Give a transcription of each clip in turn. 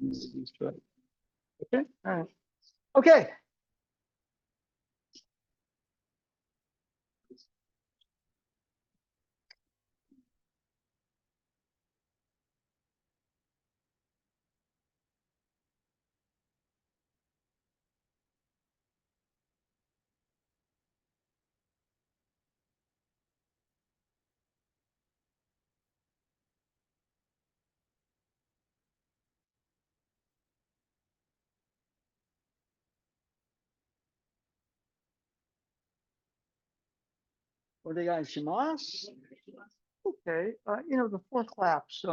Okay, all right. Okay. Onegaishimasu. Okay, the 4 claps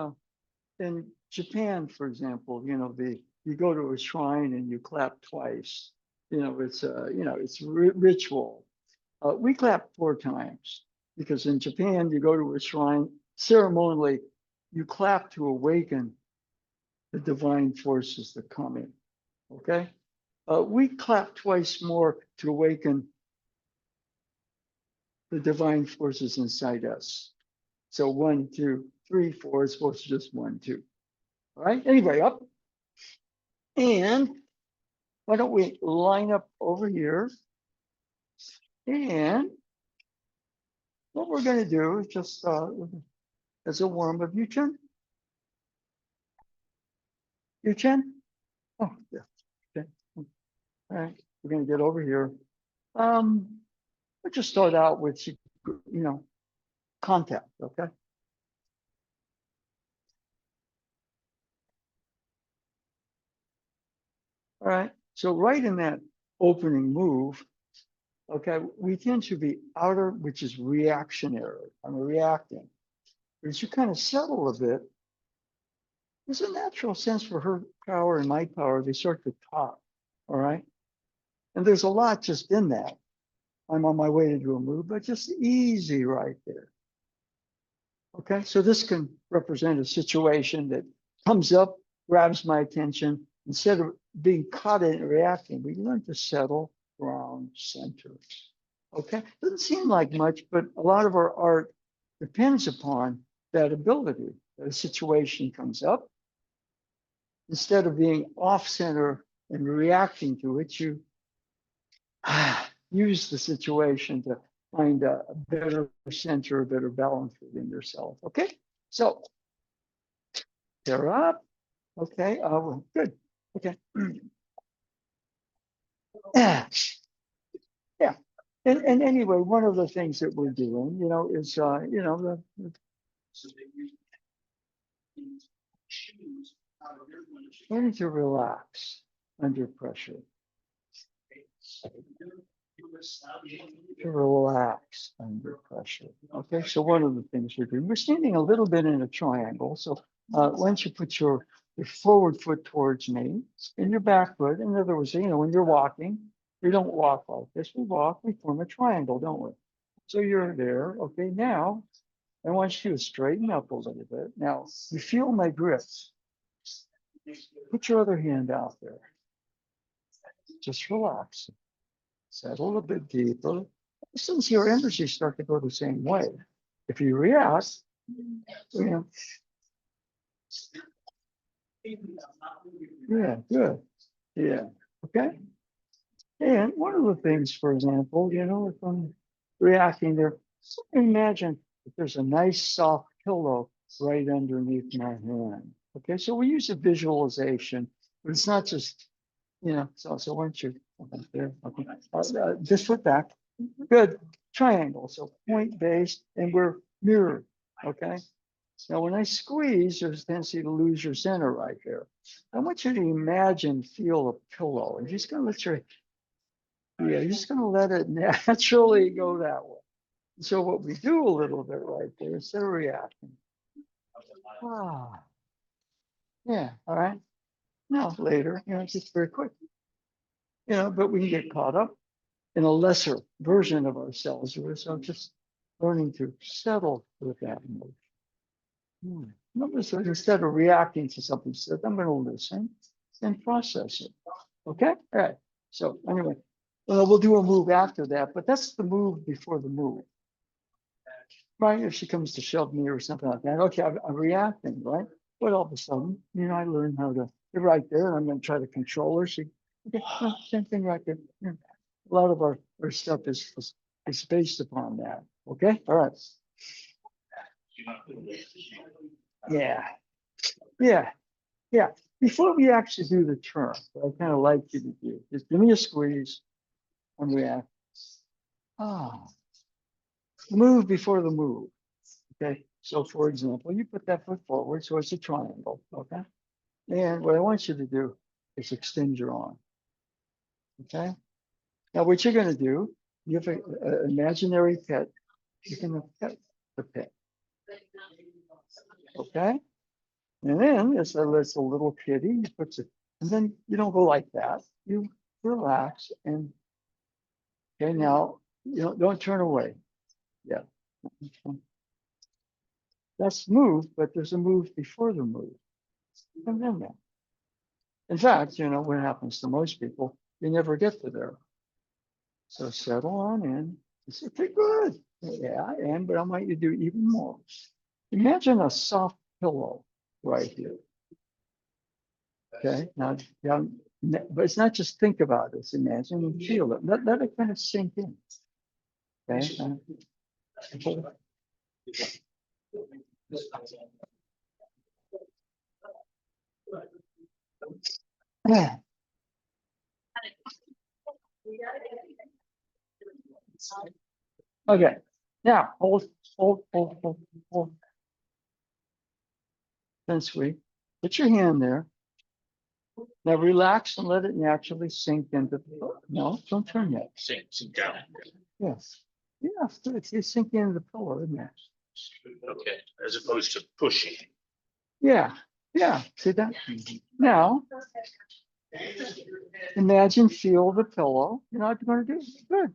in Japan, for example, you go to a shrine and you clap twice. It's ritual. We clap 4 times because in Japan, you go to a shrine ceremonially, you clap to awaken the divine forces that come in. Okay, we clap twice more to awaken the divine forces inside us. So 1, 2, 3, 4 is supposed to just 1, 2. All right, anyway, up. And why don't we line up over here? And what we're going to do is just as a warm up, Yu-chan? Yu-chan? Oh, yeah. Okay. All right, we're going to get over here. We'll just start out with, contact, okay? All right, so right in that opening move, okay, we tend to be outer, which is reactionary. I'm reacting. But as you kind of settle a bit, there's a natural sense for her power and my power. They start to talk, all right? And there's a lot just in that. I'm on my way to do a move, but just easy right there. Okay, so this can represent a situation that comes up, grabs my attention. Instead of being caught in reacting, we learn to settle, ground, center. Okay, doesn't seem like much, but a lot of our art depends upon that ability. That a situation comes up, instead of being off center and reacting to it, you use the situation to find a better center, a better balance within yourself. Okay, so they're up. Okay, good. Okay. Yeah. Yeah. And anyway, one of the things that we're doing, is learning to relax under pressure. To relax under pressure. Okay, so one of the things we're doing, we're standing a little bit in a triangle. So once you put your forward foot towards me and your back foot, in other words, when you're walking, we don't walk like this. We walk, we form a triangle, don't we? So you're there. Okay, now I want you to straighten up a little bit. Now you feel my grips. Put your other hand out there. Just relax. Settle a bit deeper. Since your energy start to go the same way. If you react, yeah, good. Yeah, okay. And one of the things, for example, if I'm reacting there, imagine if there's a nice soft pillow right underneath my hand. Okay, so we use a visualization, but it's not just, so once you're there, okay, just foot back. Good. Triangle. So point based, and we're mirrored. Okay. Now, when I squeeze, there's a tendency to lose your center right there. I want you to imagine, feel a pillow, and you're just going to you're just going to let it naturally go that way. So what we do a little bit right there, instead of reacting. Yeah. All right. Now later, just very quick. But we can get caught up in a lesser version of ourselves. So just learning to settle with that emotion. So instead of reacting to something said, I'm going to listen and process it. Okay? All right. So anyway, we'll do a move after that, but that's the move before the move. Right? If she comes to shove me or something like that, okay, I'm reacting, right? But all of a sudden, I learn how to They're right there, and I'm going to try to control her. She, okay, same thing right there. Yeah. A lot of our stuff is based upon that. Okay, all right. Yeah, yeah, yeah. Before we actually do the turn, what I kind of like you to do is give me a squeeze and react. Ah, move before the move. Okay, so for example, you put that foot forward, so it's a triangle. Okay, and what I want you to do is extend your arm. Okay, now what you're going to do, you have an imaginary pet. You're going to pet the pet. Okay, and then it's a little kitty. You put it, and then you don't go like that. You relax and okay. Now you don't turn away. Yeah, that's move, but there's a move before the move, and then that. In fact, what happens to most people, you never get to there. So settle on in. It's okay, good. Yeah, but I want you to do even more. Imagine a soft pillow right here. Okay, now, but it's not just think about it. It's imagine and feel it. Let it kind of sink in. Okay. Okay. Now hold. Then sweet. Put your hand there. Now relax and let it naturally sink into the. No, don't turn yet. Sink down. Yes. Yeah, it's sinking into the pillow, isn't it? Okay, as opposed to pushing. Yeah. Yeah. See that? Now, imagine, feel the pillow. You know what you're going to do? Good.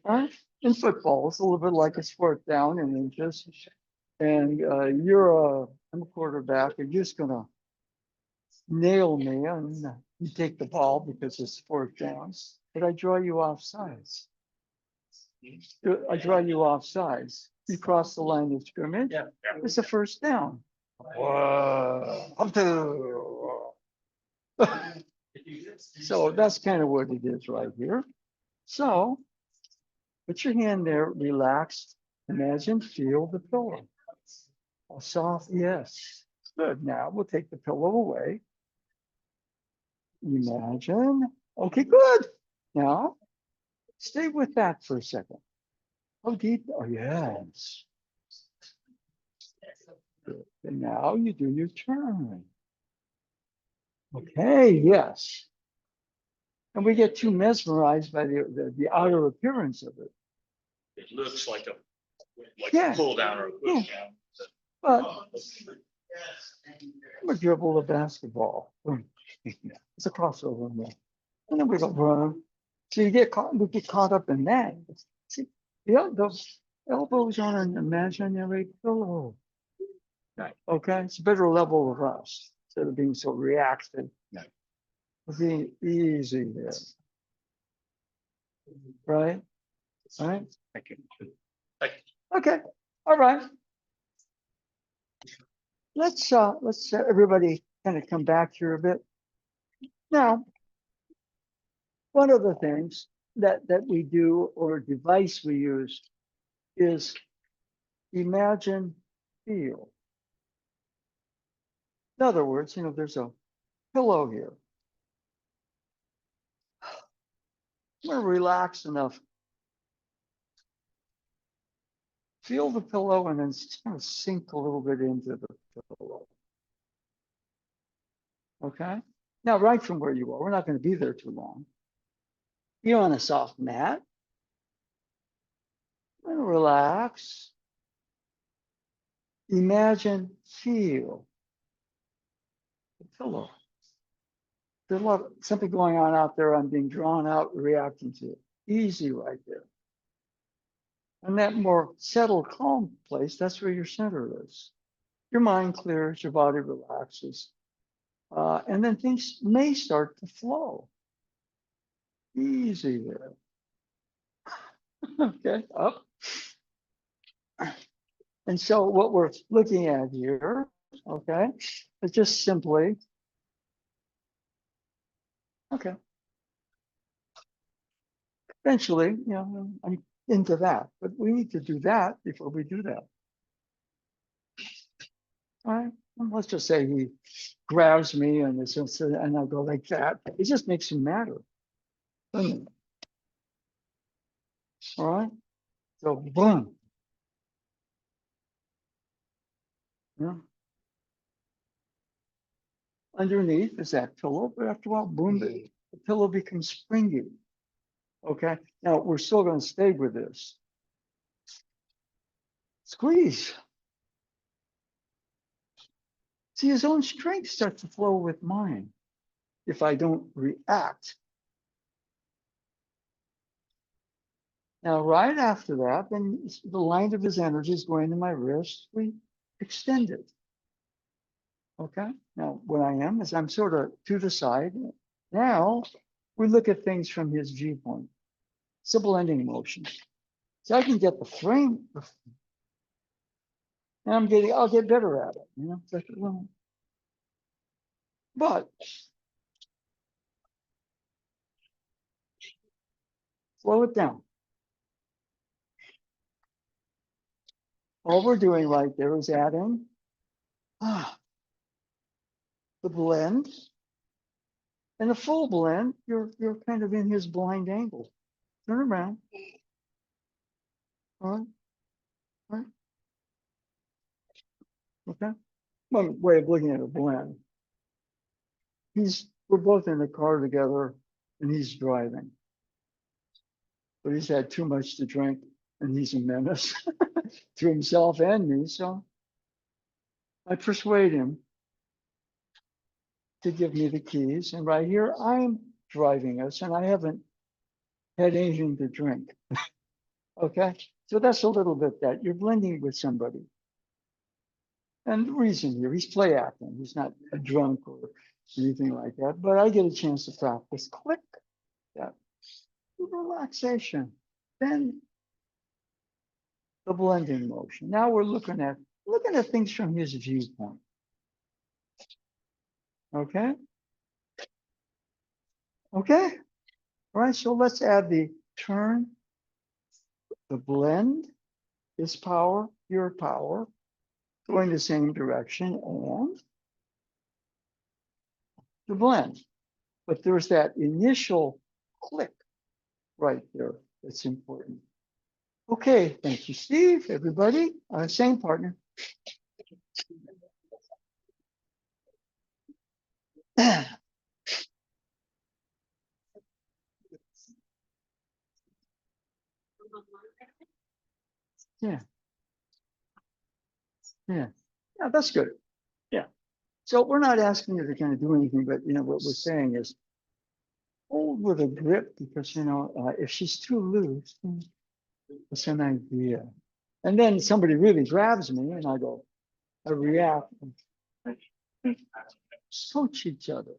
Right? In football, it's a little bit like a sport down in inches. And I'm a quarterback, and you're just going to nail me, and you take the ball because it's fourth down. But I draw you off sides. I draw you off sides. You cross the line of scrimmage. Yeah. It's a first down. Whoa. Up to. So that's kind of what it is right here. So put your hand there, relaxed. Imagine, feel the pillow. A soft, yes. Good. Now we'll take the pillow away. Imagine. Okay, good. Now stay with that for a second. How deep? Oh, yes. Good. And now you do your turn. Okay, yes. And we get too mesmerized by the outer appearance of it. It looks like a Yeah. pull down or a push down. But we dribble the basketball. It's a crossover in there. And then we go run. So we get caught up in that. See, the elbows on an imaginary pillow. Right. Okay, it's a better level of us instead of being so reactive. Right. Being easy there. Right? Right? Thank you. Thank you. Okay. All right. Let's everybody kind of come back here a bit. Now, one of the things that we do, or device we use, is imagine, feel. In other words, there's a pillow here. I'm going to relax enough. Feel the pillow and then kind of sink a little bit into the pillow. Okay? Now, right from where you are, we're not going to be there too long. You're on a soft mat. And relax. Imagine, feel the pillow. There's something going on out there. I'm being drawn out, reacting to it. Easy right there. And that more settled, calm place, that's where your center is. Your mind clears, your body relaxes. And then things may start to flow. Easy there. Okay, up. And so what we're looking at here Okay, it's just simply, okay. Eventually, you know, I'm into that, but we need to do that before we do that. All right, well, let's just say he grabs me and it's just, and I go like that. It just makes him matter, doesn't it? All right, so boom, yeah. Underneath is that pillow, but after a while, boom, the pillow becomes springy. Okay, now we're still going to stay with this. Squeeze. See, his own strength starts to flow with mine if I don't react. Now, right after that, then the line of his energy is going to my wrist. We extend it. Okay. Now, what I am is I'm sort of to the side. Now, we look at things from his viewpoint. It's a blending motion. So I can get the frame, and I'll get better at it. You know, but slow it down. All we're doing right there is adding the blend. And a full blend, you're kind of in his blind angle. Turn around. All right. All right. Okay. One way of looking at a blend. We're both in the car together and he's driving. But he's had too much to drink and he's a menace to himself and me. So I persuade him to give me the keys. And right here, I'm driving us and I haven't had anything to drink. Okay. So that's a little bit that you're blending with somebody. And the reason here, he's play acting. He's not a drunk or anything like that. But I get a chance to practice. Click that relaxation. Then the blending motion. Now we're looking at things from his viewpoint. Okay. Okay. All right. So let's add the turn, the blend, his power, your power, going the same direction, and the blend. But there's that initial click right there that's important. Okay, thank you, Steve. Everybody, same partner. Yeah, yeah, yeah, that's good. Yeah. So we're not asking you to kind of do anything, but you know what we're saying is hold with a grip because you know if she's too loose, it's an idea. And then somebody really grabs me, and I react. Coach each other.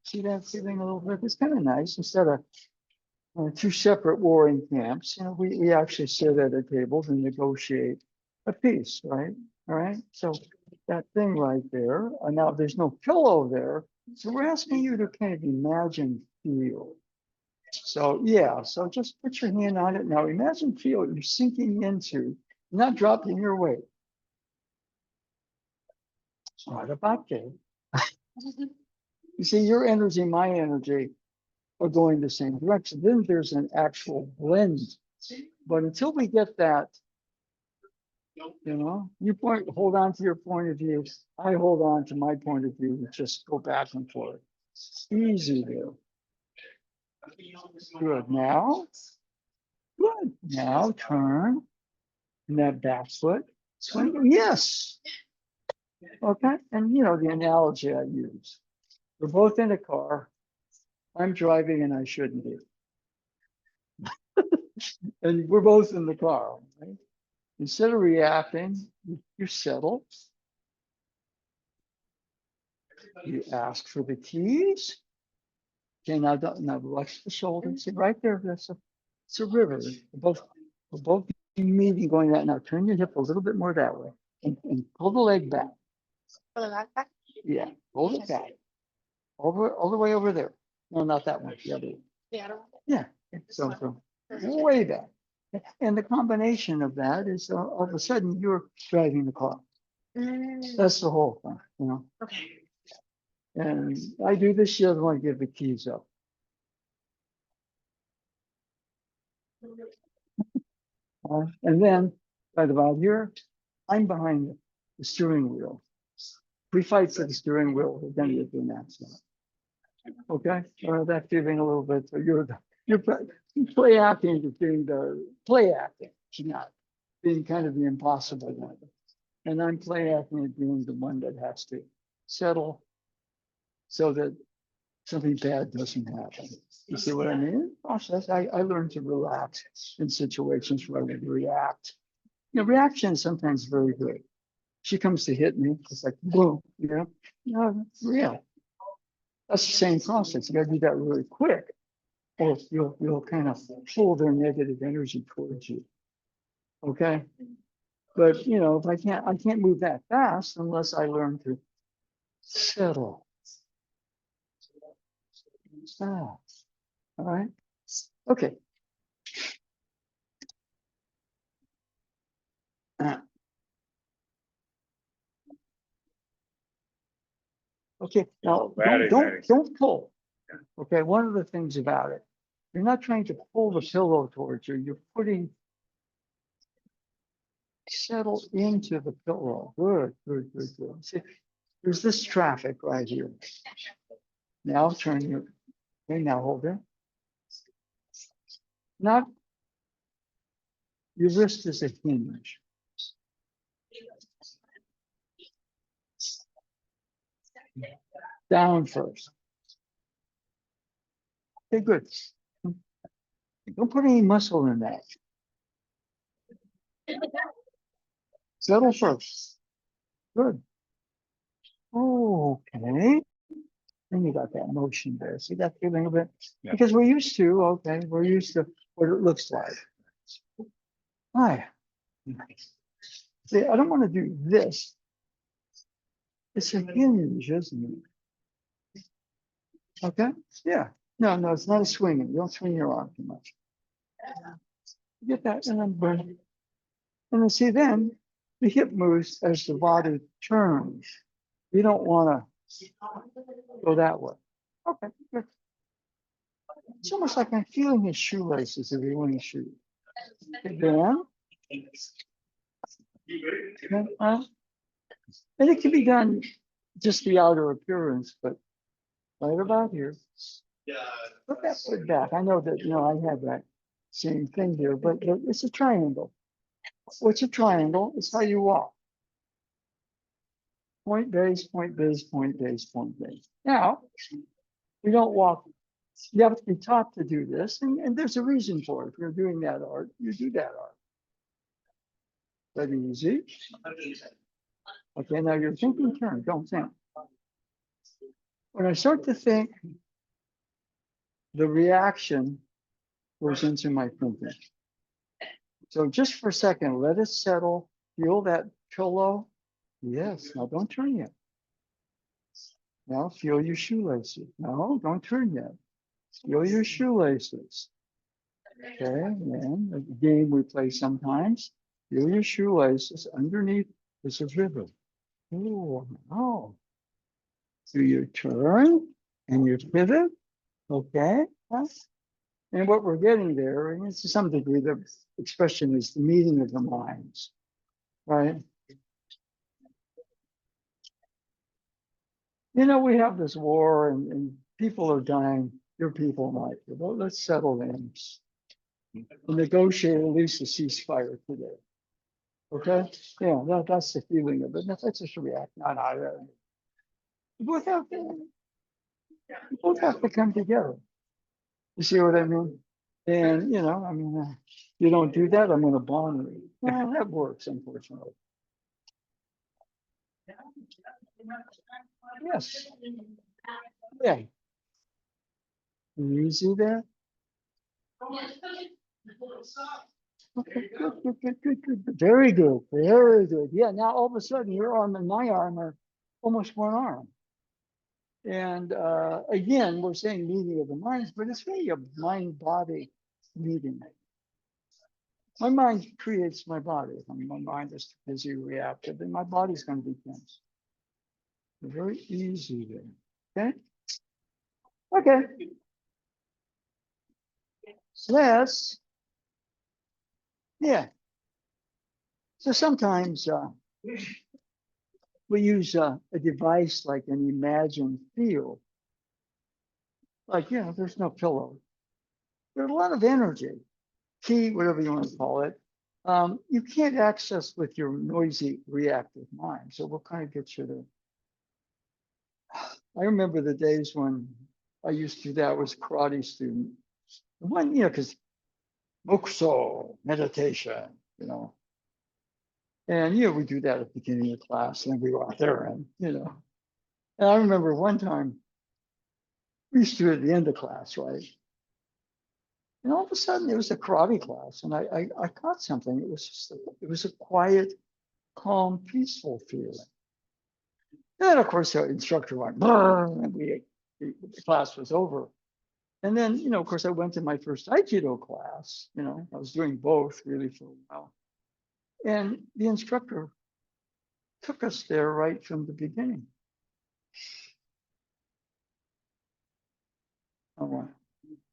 See that feeling a little bit? It's kind of nice instead of two separate warring camps. You know, we actually sit at a table and negotiate a peace, right? All right. So that thing right there. Now there's no pillow there, so we're asking you to kind of imagine, feel. So yeah. So just put your hand on it now. Imagine, feel you're sinking into, not dropping your weight. What about that? You see, your energy, my energy are going the same direction. Then there's an actual blend. But until we get that, you know, hold on to your point of view. I hold on to my point of view. Just go back and forth. Easy there. Good. Now, good. Now turn and that back foot. Swing. Yes. Okay. And you know the analogy I use. We're both in a car. I'm driving and I shouldn't be. And we're both in the car. Right? Instead of reacting, you settle. You ask for the keys. Okay, now watch the shoulders. See right there. It's a river. We're both meeting going that. Now turn your hip a little bit more that way and pull the leg back. Yeah, hold it back. All the way over there. No, not that one, the other one. Yeah, so way back. And the combination of that is all of a sudden you're driving the car. That's the whole thing, you know. And I do this, she doesn't want to give the keys up. And then right about here, I'm behind the steering wheel. We fight for the steering wheel, then you do an accident. Okay, or that feeling a little bit. So you're play acting is being the play acting, not being kind of the impossible one. And I'm play acting as being the one that has to settle so that something bad doesn't happen. You see what I mean? Process. I learned to relax in situations where I would react. You know, reaction is sometimes very good. She comes to hit me, it's like boom, you know, no, it's real. That's the same process. You got to do that really quick, or you'll kind of pull their negative energy towards you. Okay, but you know, if I can't move that fast unless I learn to settle. Stop. All right. Okay. Okay. Now don't pull. Okay. One of the things about it, you're not trying to pull the pillow towards you. You're putting settle into the pillow. Good, good, good, good. See, there's this traffic right here. Now turn your, okay, now hold it. Not, your wrist is a hinge. Down first. Okay, good. Don't put any muscle in that. Settle first. Good. Okay. Then you got that motion there. See that feeling a bit? Yeah. Because we're used to what it looks like. Hi. See, I don't want to do this. It's a hinge, isn't it? Okay. Yeah. No, it's not a swinging. You don't swing your arm too much. Get that and then burn. And then see, then the hip moves as the body turns. You don't want to go that way. Okay, good. It's almost like I'm feeling his shoelaces if you're wearing shoes. Then, and it can be done just the outer appearance, but right about here. Put that foot back. I know that, you know, I have that same thing here, but it's a triangle. What's a triangle? It's how you walk. Point base, point base, point base, point base. Now, we don't walk. You have to be taught to do this, and there's a reason for it. If you're doing that art, you do that art. Very easy. Okay, now you're thinking turn, don't think. When I start to think, the reaction goes into my thinking. So just for a second, let it settle. Feel that pillow. Yes, now don't turn yet. Now feel your shoelaces. No, don't turn yet. Feel your shoelaces. Okay, and a game we play sometimes. Feel your shoelaces. Underneath is a river. Oh. So you turn and you pivot. Okay. And what we're getting there, and to some degree, the expression is the meeting of the minds, right? You know, we have this war and people are dying. Your people might. Well, let's settle in and negotiate at least a ceasefire today. Okay? Yeah, that's the feeling of it. Let's just react. No. Both have to, both have to come together. You see what I mean? And, you know, I mean, you don't do that, I'm going to bond you. Well, that works, unfortunately. Yes. Yeah. Easy there. Okay, good. Very good. Very good. Yeah, now all of a sudden your arm and my arm are almost one arm. And again, we're saying meeting of the minds, but it's really a mind-body meeting. My mind creates my body. I mean, my mind is busy, reactive, and my body's going to be tense. Very easy there. Okay. Okay. So that's, yeah. So sometimes we use a device like an imagined field. Like, there's no pillow. There's a lot of energy, key, whatever you want to call it. You can't access with your noisy, reactive mind. So we'll kind of get you to. I remember the days when I used to do that. I was a karate student. When, because Mokuso, meditation, And, we do that at the beginning of class, and then we go out there and. And I remember one time we used to do it at the end of class, right? And all of a sudden it was a karate class, and I caught something. It was it was a quiet, calm, peaceful feeling. And of course the instructor went, and the class was over. And then, of course, I went to my first Aikido class. I was doing both really for a while. And the instructor took us there right from the beginning. I went,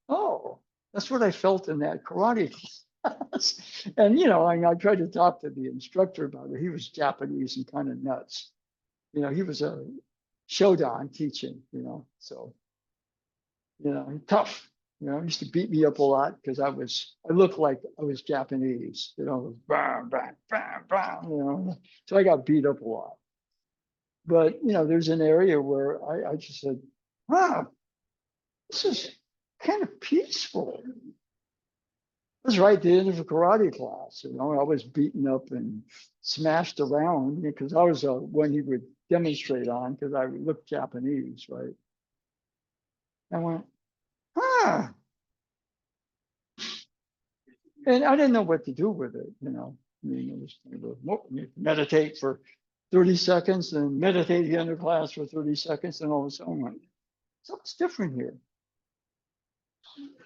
oh, that's what I felt in that karate class. And, I tried to talk to the instructor about it. He was Japanese and kind of nuts. He was a Shodan teaching, so, tough. He used to beat me up a lot because I looked like I was Japanese, bam, bam, bam, bam, So I got beat up a lot. But, there's an area where I just said, wow, this is kind of peaceful. It was right at the end of a karate class. I was beaten up and smashed around because I was one he would demonstrate on because I looked Japanese, right? I went, ah. And I didn't know what to do with it, I mean, it was meditate for 30 seconds and meditate at the end of class for 30 seconds and all of a sudden went, something's different here.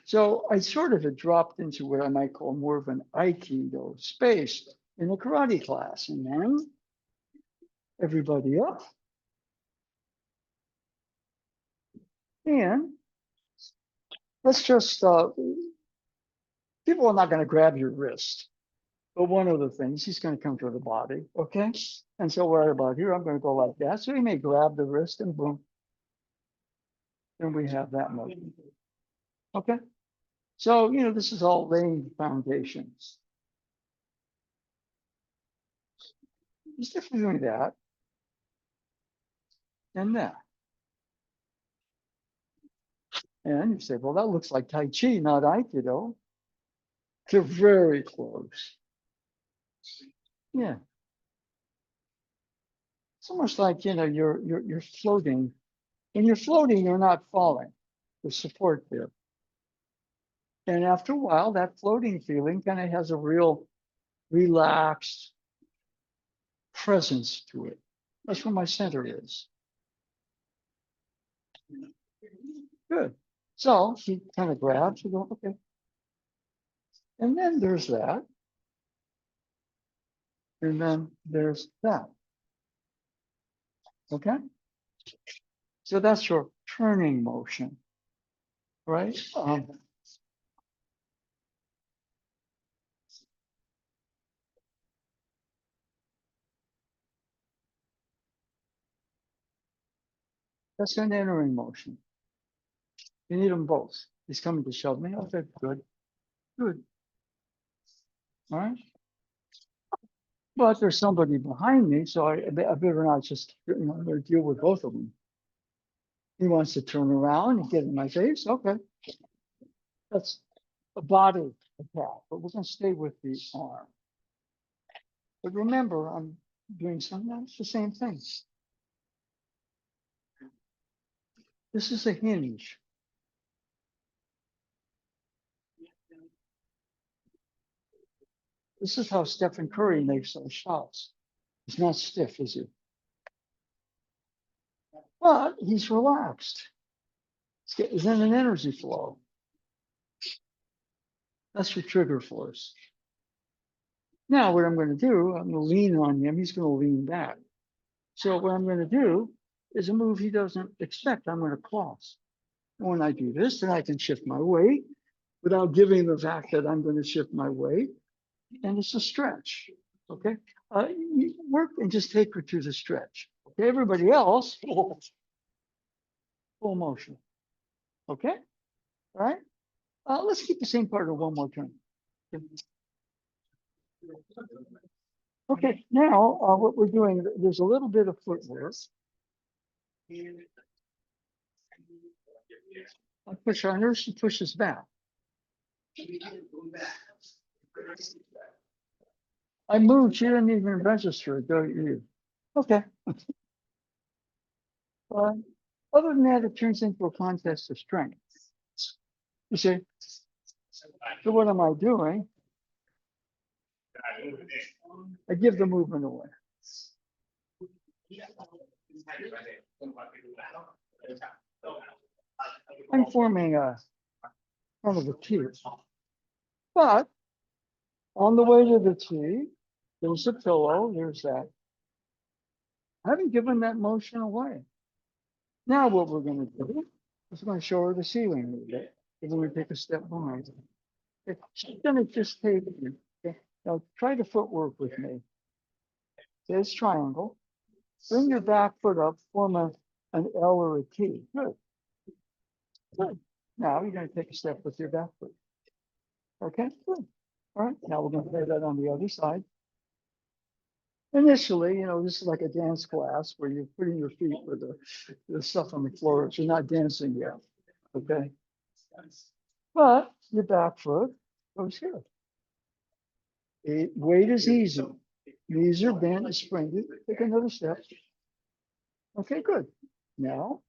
So I sort of had dropped into what I might call more of an Aikido space in a karate class. And then everybody up. And let's just, people are not going to grab your wrist. But one of the things, he's going to come to the body, okay? And so right about here, I'm going to go like that. So he may grab the wrist and boom. And we have that motion. Okay? So, this is all laying foundations. Just if you're doing that and that. And you say, well, that looks like Tai Chi, not Aikido. They're very close. Yeah. It's almost like, you're floating. When you're floating, you're not falling. There's support there. And after a while, that floating feeling kind of has a real relaxed presence to it. That's where my center is. Good. So he kind of grabs, you go, okay. And then there's that. And then there's that. Okay. So that's your turning motion, right? That's an entering motion. You need them both. He's coming to shove me. Okay, good. Good. All right. But there's somebody behind me, so I better not just deal with both of them. He wants to turn around and get in my face. Okay. That's a body attack, but we're going to stay with the arm. But remember, I'm doing something that's the same thing. This is a hinge. This is how Stephen Curry makes those shots. He's not stiff, is he? but he's relaxed. He's in an energy flow. That's your trigger force. Now, what I'm going to do, I'm going to lean on him. He's going to lean back. So what I'm going to do is a move he doesn't expect. I'm going to cross. When I do this, then I can shift my weight without giving the fact that I'm going to shift my weight. And it's a stretch. Okay. You work and just take her to the stretch. Okay. Everybody else, full motion. Okay. All right. Let's keep the same partner one more time. Okay. Now, what we're doing, there's a little bit of footwork. I push on her, she pushes back. I moved, she didn't even register it, don't you? Okay. Other than that, it turns into a contest of strength. You see? So what am I doing? I give the movement away. I'm forming a kind of a T. But on the way to the T, there's a pillow, there's that. I haven't given that motion away. Now what we're going to do is we're going to show her the ceiling a little bit. And then we take a step behind. She's going to just take it. Okay? Now try the footwork with me. There's triangle. Bring your back foot up, form an L or a T. Good. Good. Now you're going to take a step with your back foot. Okay, good. All right, now we're going to play that on the other side. Initially, this is like a dance class where you're putting your feet with the stuff on the floor. You're not dancing yet. Okay. But your back foot goes here. Weight is easy. Knees are bent and sprinted. Take another step. Okay, good. Now,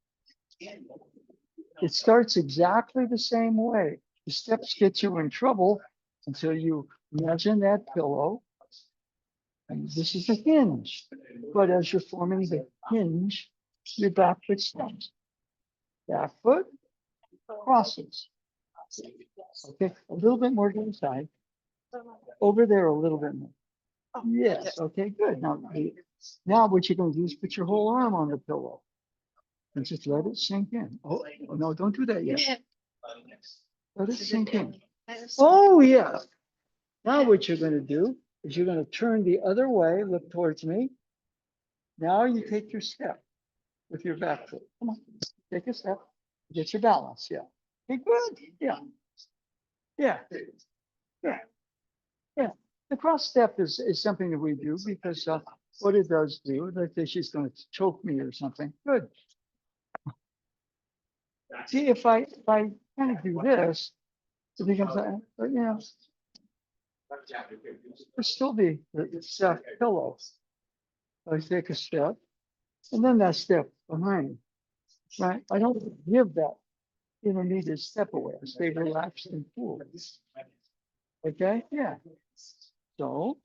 it starts exactly the same way. The steps get you in trouble until you imagine that pillow. And this is the hinge. But as you're forming the hinge, your back foot steps. Back foot crosses. Okay, a little bit more to the side. Over there a little bit more. Yes, okay, good. Now what you're going to do is put your whole arm on the pillow and just let it sink in. Oh, no, don't do that yet. Let it sink in. Oh, yeah. Now what you're going to do is you're going to turn the other way, look towards me. Now you take your step with your back foot. Come on, take a step. Get your balance. Yeah. Okay, good. Yeah. Yeah. Yeah. Yeah. The cross step is something that we do because what it does do, let's say she's going to choke me or something. Good. See, if I kind of do this, it becomes, it'll still be the step pillow. I take a step and then that step behind, right? I don't give that intermediate step away. I stay relaxed and cool. Okay, yeah. So,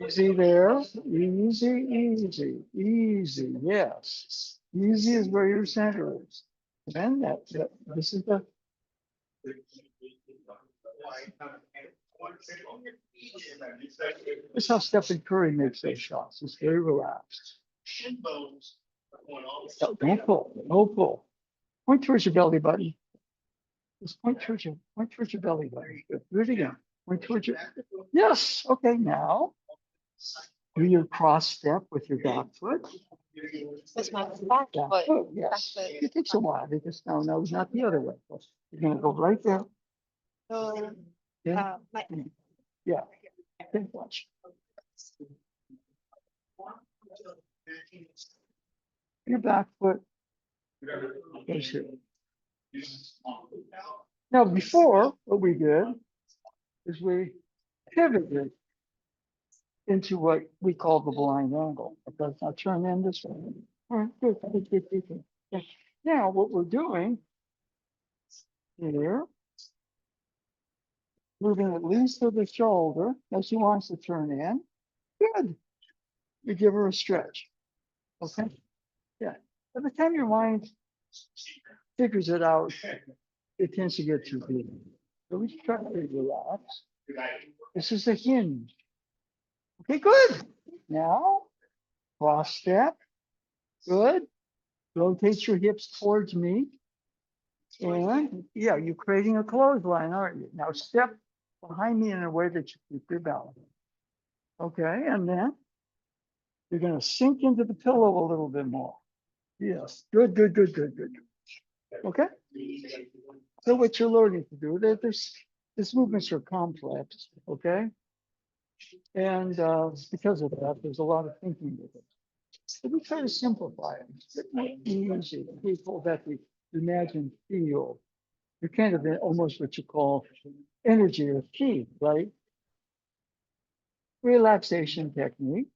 easy there, easy, yes. Easy is where your center is. And this is the. This is how Stephen Curry makes those shots. It's very relaxed. No, don't pull, no pull. Point towards your belly button. Just point towards your belly button. Good. Do it again. Point towards your. Yes. Okay. Now, do your cross step with your back foot. With my back foot. Yes. It takes a while because no, it's not the other way. You're gonna go right there. So, Yeah. my, Yeah. Okay, watch. Your back foot goes here. Now, before, what we did is we pivoted into what we call the blind angle. Okay, now turn in this way. All right, good, good, good, good, good. Okay. Now, what we're doing here, moving at least to the shoulder as she wants to turn in. Good. You give her a stretch. Okay. Yeah. By the time your mind figures it out, it tends to get too big. So we try to relax. This is the hinge. Okay, good. Now, cross step. Good. Rotate your hips towards me. And yeah, you're creating a clothesline, aren't you? Now step behind me in a way that you keep your balance. Okay, and then you're going to sink into the pillow a little bit more. Yes, good, good, good, good, good. Okay. So what you're learning to do, these movements are complex, okay? And because of that, there's a lot of thinking with it. So we try to simplify it. It's easy. People that we imagine feel. You're kind of in almost what you call energy or chi, right? Relaxation technique.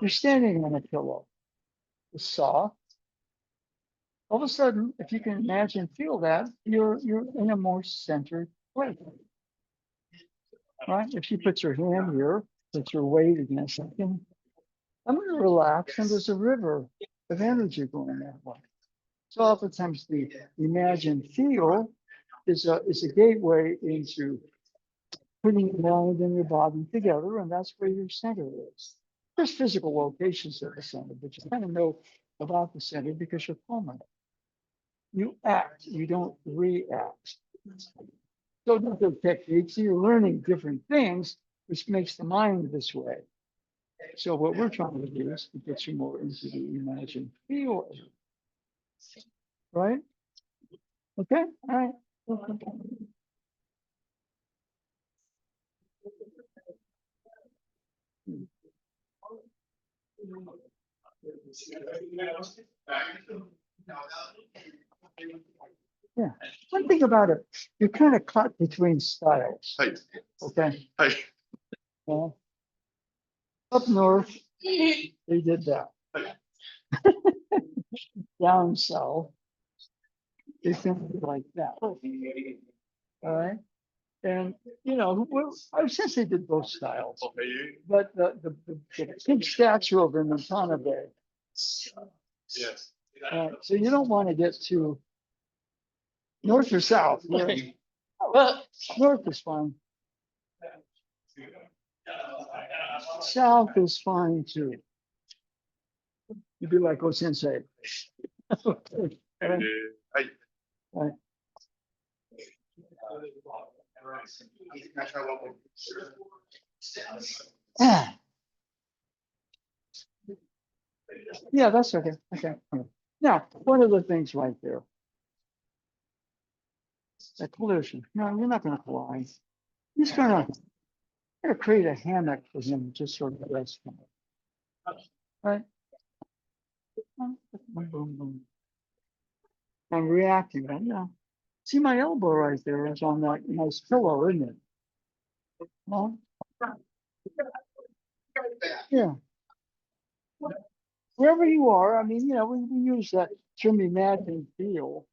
You're standing on a pillow. It's soft. All of a sudden, if you can imagine, feel that, you're in a more centered place. Right? If she puts her hand here, puts her weight against something, I'm going to relax, and there's a river of energy going that way. So oftentimes the imagine feel is a gateway into putting your mind and your body together, and that's where your center is. There's physical locations at the center, but you kind of know about the center because you're permanent. You act, you don't react. So these are techniques, you're learning different things, which makes the mind this way. So what we're trying to do is to get you more into the imagine feel, right? Okay, all right. Yeah. One thing about it, you're kind of caught between styles. Okay. Well, up north, they did that. Down south, they think like that. All right. And I since they did both styles, but the big statue of him in Bay. Yes. So you don't want to get too north or south. Yeah. Well, north is fine. South is fine too. You'd be like, oh, sensei. Okay. Right. Yeah, that's okay. Okay. Now, one of the things right there. That collision. No, you're not going to collide. He's going to create a hammock for him, just sort of rest from it. Right? Boom, boom, boom. I'm reacting. Right? Yeah. See my elbow right there is on that nice pillow, isn't it? No? Yeah. Wherever you are, I mean, we use that term imagine feel.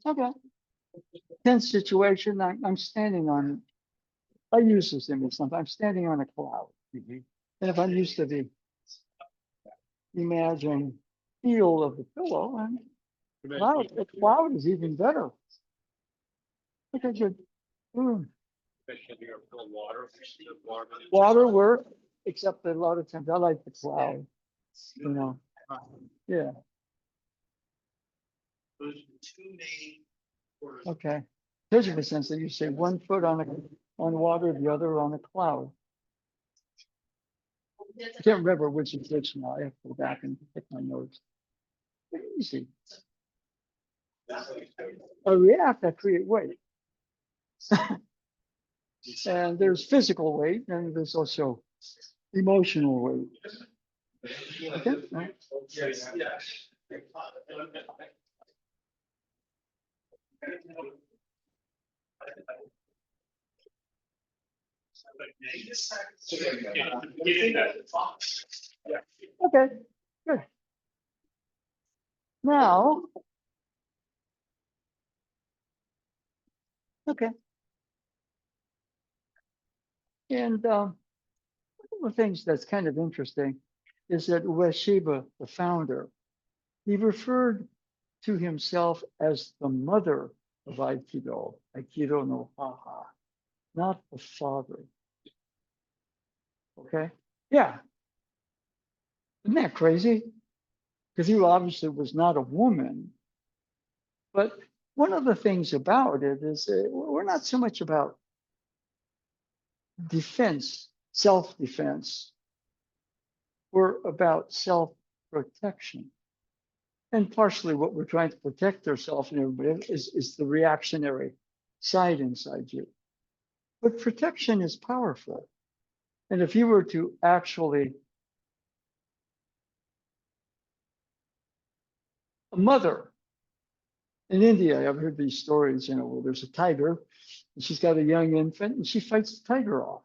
Okay. Tense situation, I'm standing on, I use this image sometimes, I'm standing on a cloud. And if I'm used to the imagine feel of the pillow, and the cloud is even better. Okay, good. Mm. Water work, except a lot of times I like the cloud, Yeah. Okay. There's a sense that you say 1 foot on water, the other on a cloud. I can't remember which is which now. I have to go back and pick my notes. Easy. I react, I create weight. And there's physical weight, and there's also emotional weight. Okay. Right. Okay. Good. Now, okay. And one of the things that's kind of interesting is that Ueshiba, the founder, he referred to himself as the mother of Aikido, Aikido no Haha, not the father. Okay? Yeah. Isn't that crazy? Because he obviously was not a woman. But one of the things about it is we're not so much about defense, self-defense. We're about self-protection. And partially what we're trying to protect ourselves and everybody is the reactionary side inside you. But protection is powerful. And if you were to actually, a mother in India, I've heard these stories, where there's a tiger and she's got a young infant and she fights the tiger off.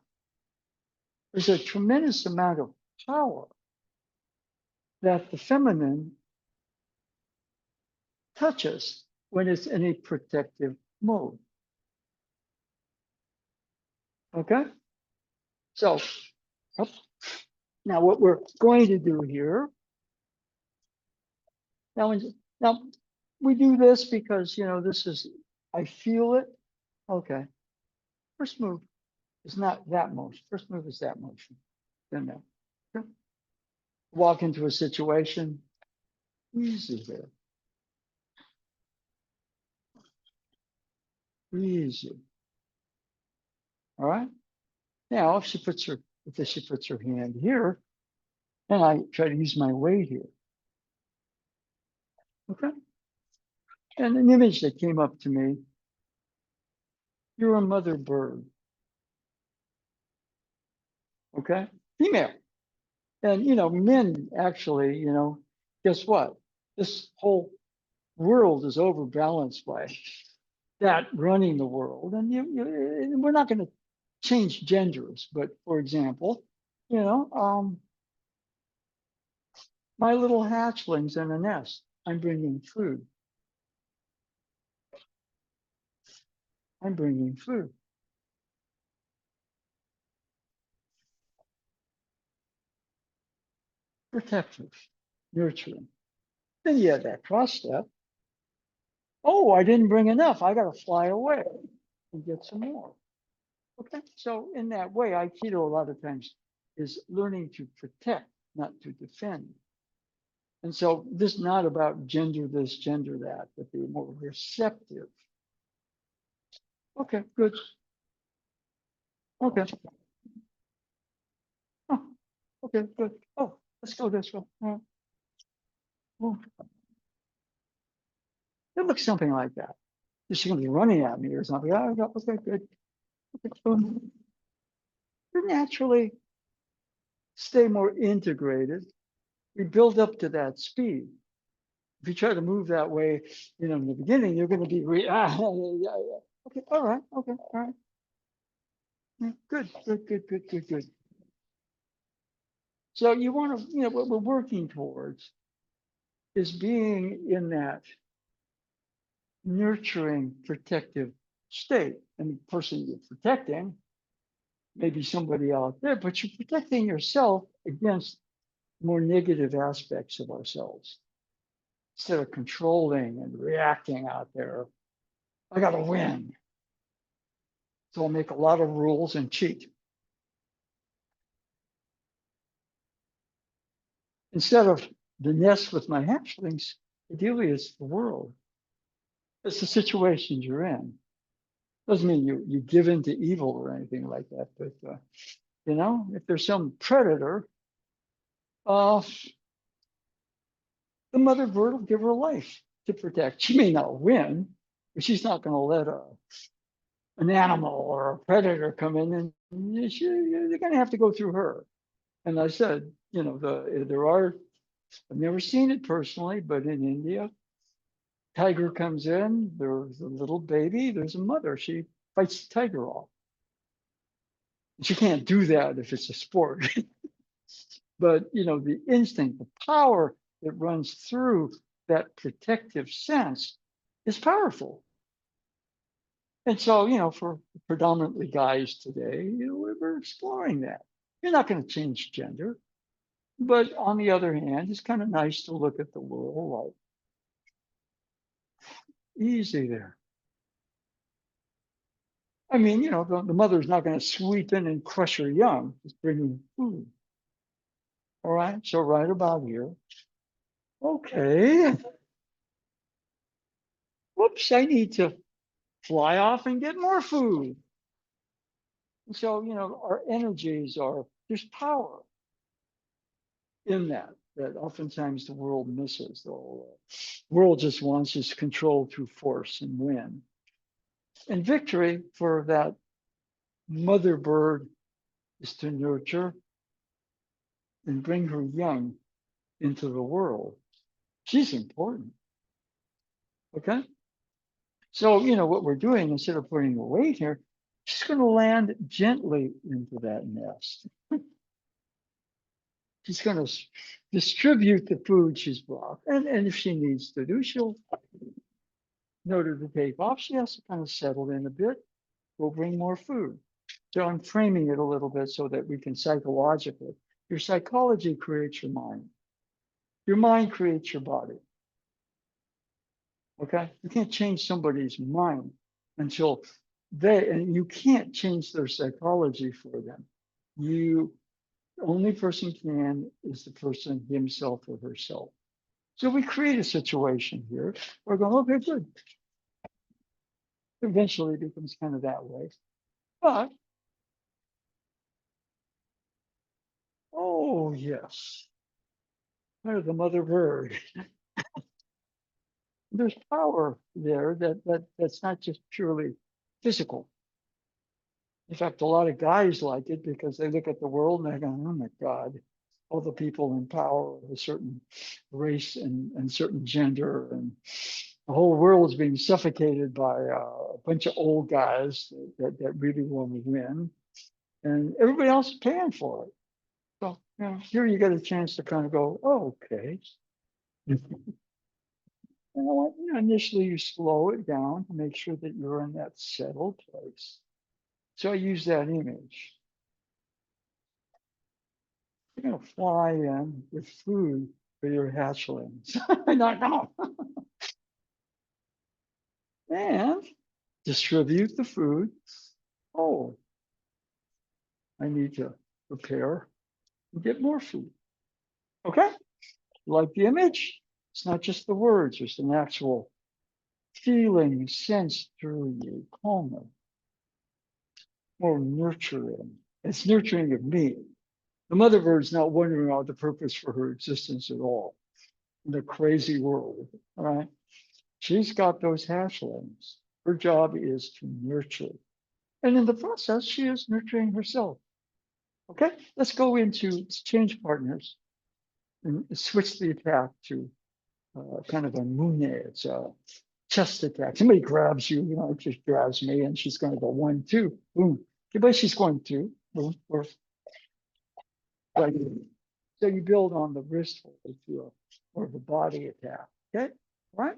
There's a tremendous amount of power that the feminine touches when it's in a protective mode. Okay? So, now what we're going to do here, now we do this because, this is, I feel it. Okay. First move is not that motion. First move is that motion. Then that. Okay. Walk into a situation, easy there. Easy. All right. Now, if she puts her hand here, and I try to use my weight here. Okay. And an image that came up to me, you're a mother bird. Okay. Female. And, men actually, guess what? This whole world is overbalanced by that running the world. And we're not going to change genders, but for example, my little hatchlings in a nest, I'm bringing food. I'm bringing food. Protective, nurturing. Then you have that cross step. Oh, I didn't bring enough. I got to fly away and get some more. Okay. So in that way, Aikido a lot of times is learning to protect, not to defend. And so this is not about gender this, gender that, but be more receptive. Okay, good. Okay. Oh, okay, good. Oh, let's go this way. Oh. It looks something like that. Is she going to be running at me or something? Oh, okay, good. Okay. You naturally stay more integrated. You build up to that speed. If you try to move that way, in the beginning, you're going to be okay. All right. Okay. All right. Yeah, good. So you want to, what we're working towards is being in that nurturing, protective state. And the person you're protecting, maybe somebody out there, but you're protecting yourself against more negative aspects of ourselves. Instead of controlling and reacting out there, I got to win. So I'll make a lot of rules and cheat. Instead of the nest with my hatchlings, ideally it's the world. It's the situations you're in. Doesn't mean you give in to evil or anything like that, but if there's some predator, the mother bird will give her life to protect. She may not win, but she's not going to let an animal or a predator come in, and you're going to have to go through her. And I said, there are, I've never seen it personally, but in India, tiger comes in, there's a little baby, there's a mother, she fights the tiger off. She can't do that if it's a sport. But, the instinct, the power that runs through that protective sense is powerful. And so, for predominantly guys today, we're exploring that. You're not going to change gender. But on the other hand, it's kind of nice to look at the world like easy there. I mean, the mother's not going to sweep in and crush her young, just bringing food. All right, so right about here. Okay. Whoops, I need to fly off and get more food. And so, our energies there's power in that oftentimes the world misses. The world just wants us controlled through force and win. And victory for that mother bird is to nurture and bring her young into the world. She's important. Okay. So, what we're doing, instead of putting a weight here, she's going to land gently into that nest. She's going to distribute the food she's brought. And if she needs to do, she'll, in order to take off, she has to kind of settle in a bit. We'll bring more food. So I'm framing it a little bit so that we can psychologically, your psychology creates your mind. Your mind creates your body. Okay? You can't change somebody's mind until and you can't change their psychology for them. Only person can is the person himself or herself. So we create a situation here. We're going, okay, good. Eventually it becomes kind of that way. But, oh yes, there's the mother bird. There's power there that's not just purely physical. In fact, a lot of guys like it because they look at the world and they go, oh my God, all the people in power of a certain race and certain gender, and the whole world is being suffocated by a bunch of old guys that really want to win. And everybody else is paying for it. So, here you get a chance to kind of go, oh, okay. Initially you slow it down to make sure that you're in that settled place. So I use that image. You're going to fly in with food for your hatchlings. Not now. And distribute the food. Oh, I need to prepare and get more food. Okay? Like the image? It's not just the words, it's an actual feeling, sense through you, calmer, more nurturing. It's nurturing of me. The mother bird's not wondering about the purpose for her existence at all in a crazy world, all right? She's got those hatchlings. Her job is to nurture. And in the process, she is nurturing herself. Okay, let's go into change partners and switch the attack to kind of a mune. It's a chest attack. Somebody grabs you, just grabs me, and she's going to go 1, 2, boom. Okay, but she's going to, boom, right. So you build on the wrist hold to or the body attack. Okay, all right.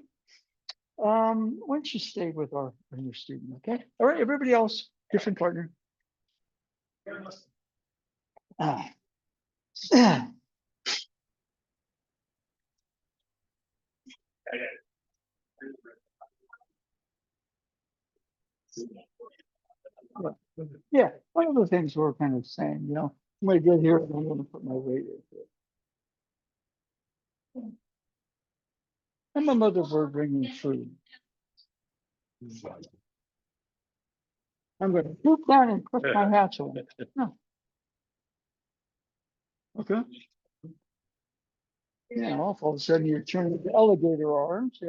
Why don't you stay with our new student? Okay, all right. Everybody else, different partner. Ah. Yeah, one of the things we're kind of saying, I'm going to get here and I'm going to put my weight into it. I'm a mother bird bringing food. I'm going to swoop down and push my hatchling. No. Okay. All of a sudden you turn the alligator arms.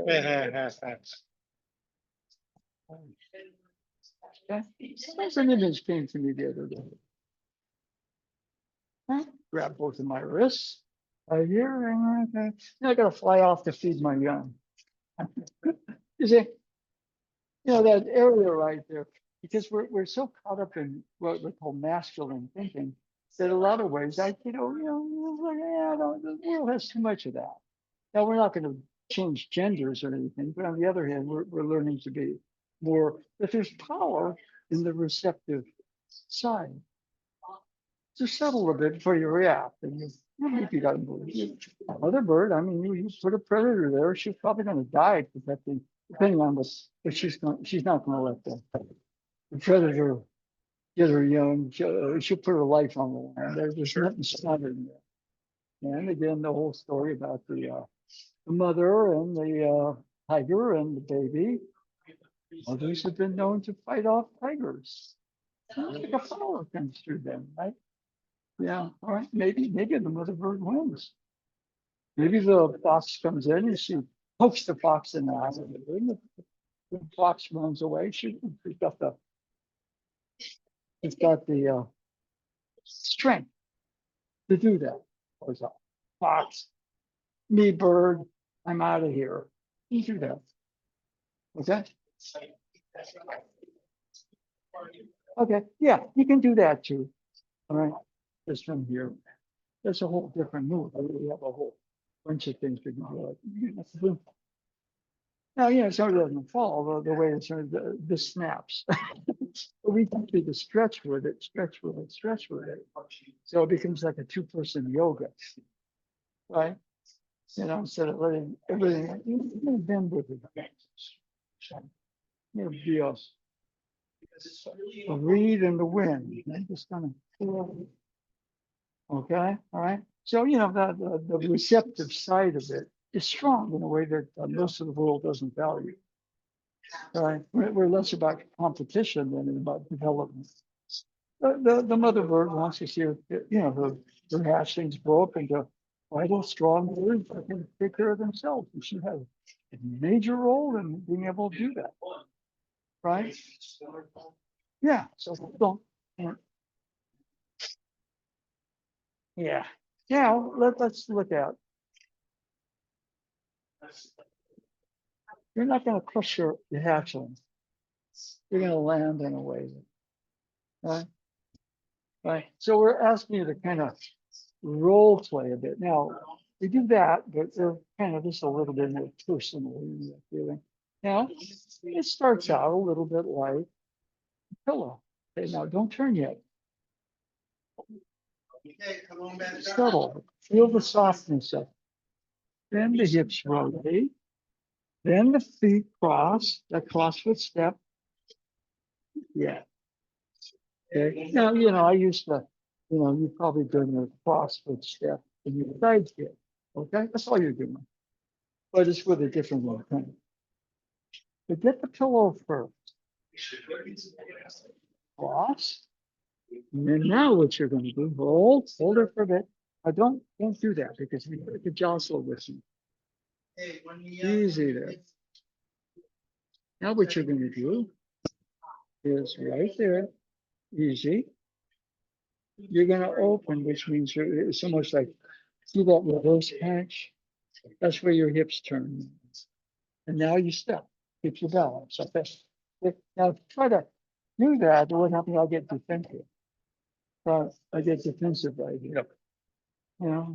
That's an image came to me the other day. Grab both of my wrists. Right here, and I got to fly off to feed my young. You see, that area right there, because we're so caught up in what we call masculine thinking that a lot of ways, the world has too much of that. Now we're not going to change genders or anything, but on the other hand, we're learning to be more that there's power in the receptive side. just settle a bit before you react. And you got to move. Mother bird, I mean, you put a predator there, she's probably going to die protecting, depending on what, but she's not going to let the predator get her young. She'll put her life on the line. There's nothing smarter than that. And again, the whole story about the mother and the tiger and the baby. Mothers have been known to fight off tigers. Like a power comes through them, right? Yeah, all right. Maybe the mother bird wins. Maybe the fox comes in and she pokes the fox in the eye. And the fox runs away. She's got the strength to do that. Or so, fox, me bird, I'm out of here. You do that. Okay. Okay. Yeah, you can do that too. All right. Just from here. That's a whole different move. We have a whole bunch of things we can do. Now, some of it doesn't fall the way it's the snaps. But we can do the stretch with it, stretch with it, stretch with it. So it becomes like a two-person yoga, right? Instead of letting everything bend with it. Be a reed in the wind. I'm just gonna. Okay, all right. So the receptive side of it is strong in a way that most of the world doesn't value. Right? We're less about competition than about development. The mother bird wants to see her, her hatchlings grow up into vital, strong birds that can take care of themselves, and she has a major role in being able to do that. Right? Yeah. So don't. Yeah. Now let's look at. You're not going to crush your hatchling. You're going to land in a way. Right? Right. So we're asking you to kind of role play a bit. Now, we do that, but they're kind of just a little bit more personal feeling. Now, it starts out a little bit like a pillow. Okay, now don't turn yet. Settle. Feel the softness of it. Then the hips rotate. Then the feet cross, that crossfoot step. Yeah. Okay. Now, I used to, you've probably done the crossfoot step in your side hip. Okay. That's all you're doing. But it's with a different one. But get the pillow first. Cross. And then now what you're going to do, hold it for a bit. Don't do that because you could jostle with me. Easy there. Now what you're going to do is right there, easy. You're going to open, which means it's almost like, see that reverse punch? That's where your hips turn. And now you step, keep your balance. Okay. Now try to do that. What happens? I'll get defensive. I get defensive right here. Yeah.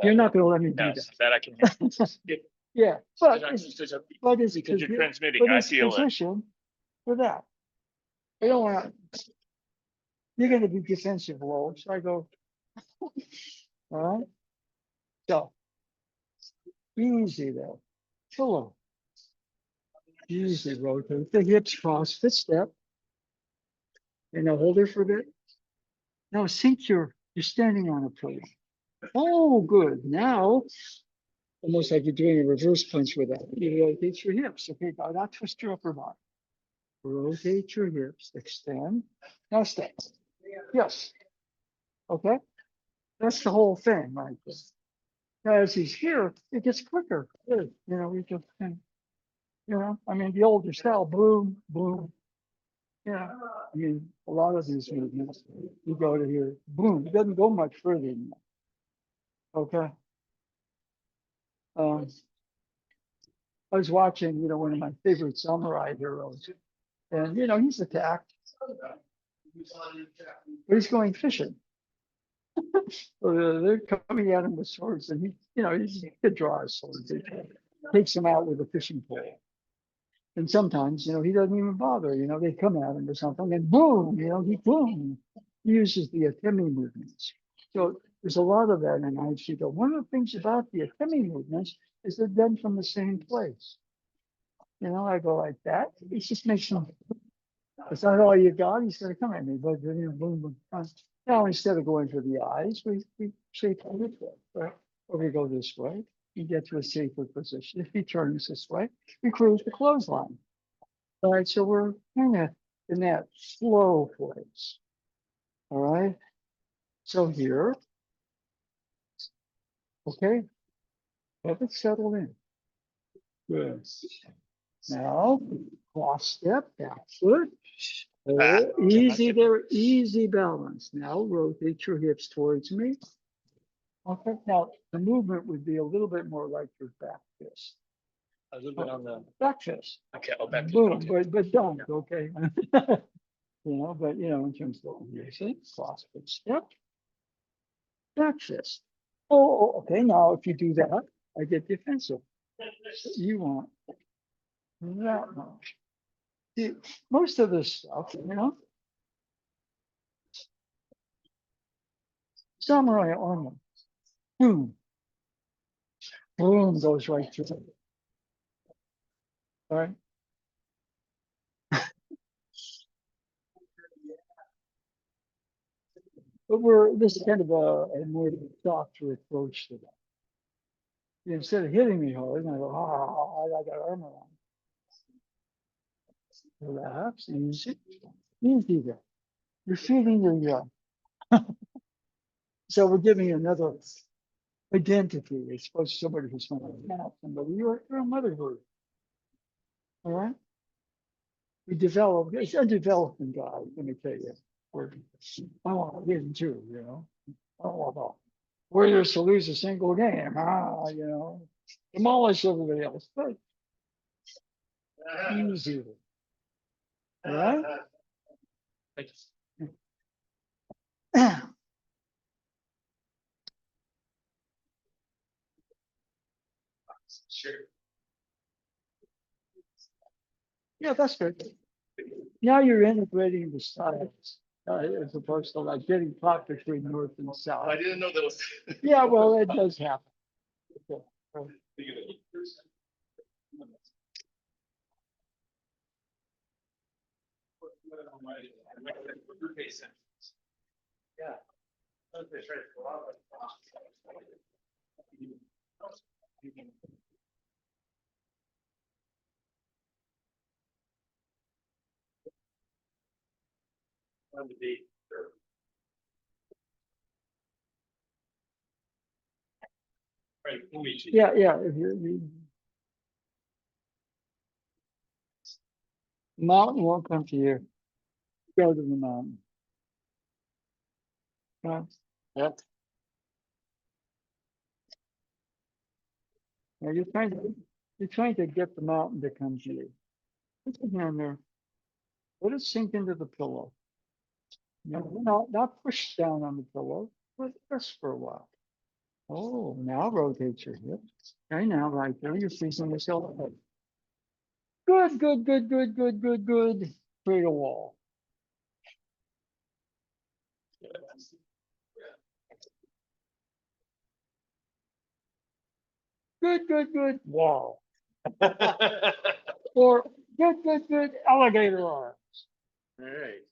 You're not going to let me do No, that. that I can. Yeah, but it's Because you're transmitting, I feel it. position for that. I don't want to. You're going to be defensive low, so I go. All right. So easy there. Pillow. Easy rotate the hips, cross fit step. And now hold it for a bit. Now sink you're standing on a pillow. Oh, good. Now, almost like you're doing a reverse punch with that. You rotate your hips. Okay, now twist your upper body. Rotate your hips, extend. Now step. Yes. Okay. That's the whole thing, right there. Now, as he's here, it gets quicker. Good. We just, I mean, the older style, boom, boom. Yeah. I mean, a lot of these movements, you go to here, boom. It doesn't go much further than that. Okay. I was watching, one of my favorite samurai heroes, and he's attacked, but he's going fishing. So they're coming at him with swords, and he could draw a sword. He takes him out with a fishing pole. And sometimes, he doesn't even bother, they come at him or something and boom, he uses the atemi movements. So there's a lot of that in Aikido. One of the things about the atemi movements is they're done from the same place. I go like that. It just makes them, it's not all you got. He's going to come at me, but boom, boom. Now, instead of going for the eyes, we shape it this way, right? Or we go this way. You get to a safer position. If he turns this way, we cruise the clothesline. All right, so we're kind of in that slow place. All right. So here, okay, have it settle in. Good. Now, cross step, back foot. Easy there, easy balance. Now rotate your hips towards me. Okay, now the movement would be a little bit more like your back fist. A little bit on the. Back fist. Okay, oh, back. Boom, Okay. but don't, okay? But in terms of you see, cross foot step, back fist. Oh, okay, now if you do that, I get defensive. You want that much. See, most of this stuff, samurai armor, boom, boom, goes right through. All right. But this is kind of a more softer approach to that. Instead of hitting me hard, I go, I got armor on. Relax, easy, easy there. You're feeling your young. So we're giving you another identity. It's supposed to somebody who's not somebody. You're a motherhood. All right. We develop. It's a developing guy. Let me tell you. I want to win too. I don't want to. Warriors to lose a single game. Demolish everybody else. But easy. All right. Sure. Yeah, that's good. Now you're integrating the styles as opposed to like getting caught between north and south. I didn't know that was. Yeah, well, it does happen. Okay. Yeah. On the beat. Right, we'll meet you. Yeah. If you mountain won't come to you. Go to the mountain. Right? Yep. Now you're trying to get the mountain to come to you. Put your hand there. Let it sink into the pillow. Not push down on the pillow, but rest for a while. Oh, now rotate your hips. Okay, now right there, you're facing yourself up. Good. Create a wall. Good. Wall. Or good. Alligator arms. All right.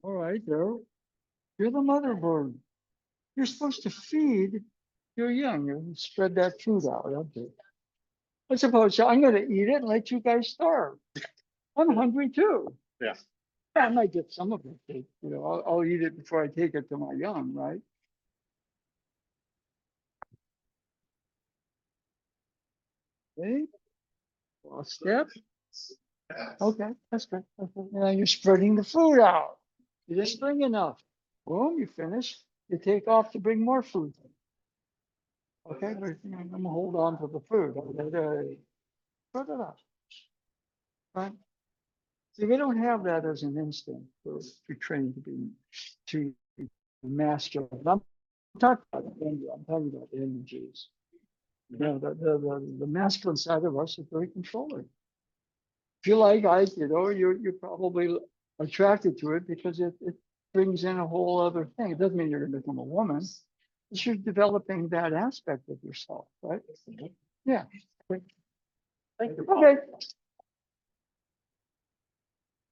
All right, there. You're the mother bird. You're supposed to feed your young. You spread that food out, okay? I suppose I'm going to eat it and let you guys starve. I'm hungry too. Yeah. I might get some of it. I'll eat it before I take it to my young, right? Okay. Well, step. Okay, that's good. Now you're spreading the food out. You didn't bring enough. Boom, you finish. You take off to bring more food. Okay, but I'm gonna hold on to the food. Put it up. Right? See, we don't have that as an instinct. We're trained to be too masculine. I'm talking about anger, I'm talking about energies. You know, the masculine side of us is very controlling. If you like Aikido, you're probably attracted to it because it brings in a whole other thing. It doesn't mean you're gonna become a woman. It's you're developing that aspect of yourself, right? Yeah. Thank you. Okay.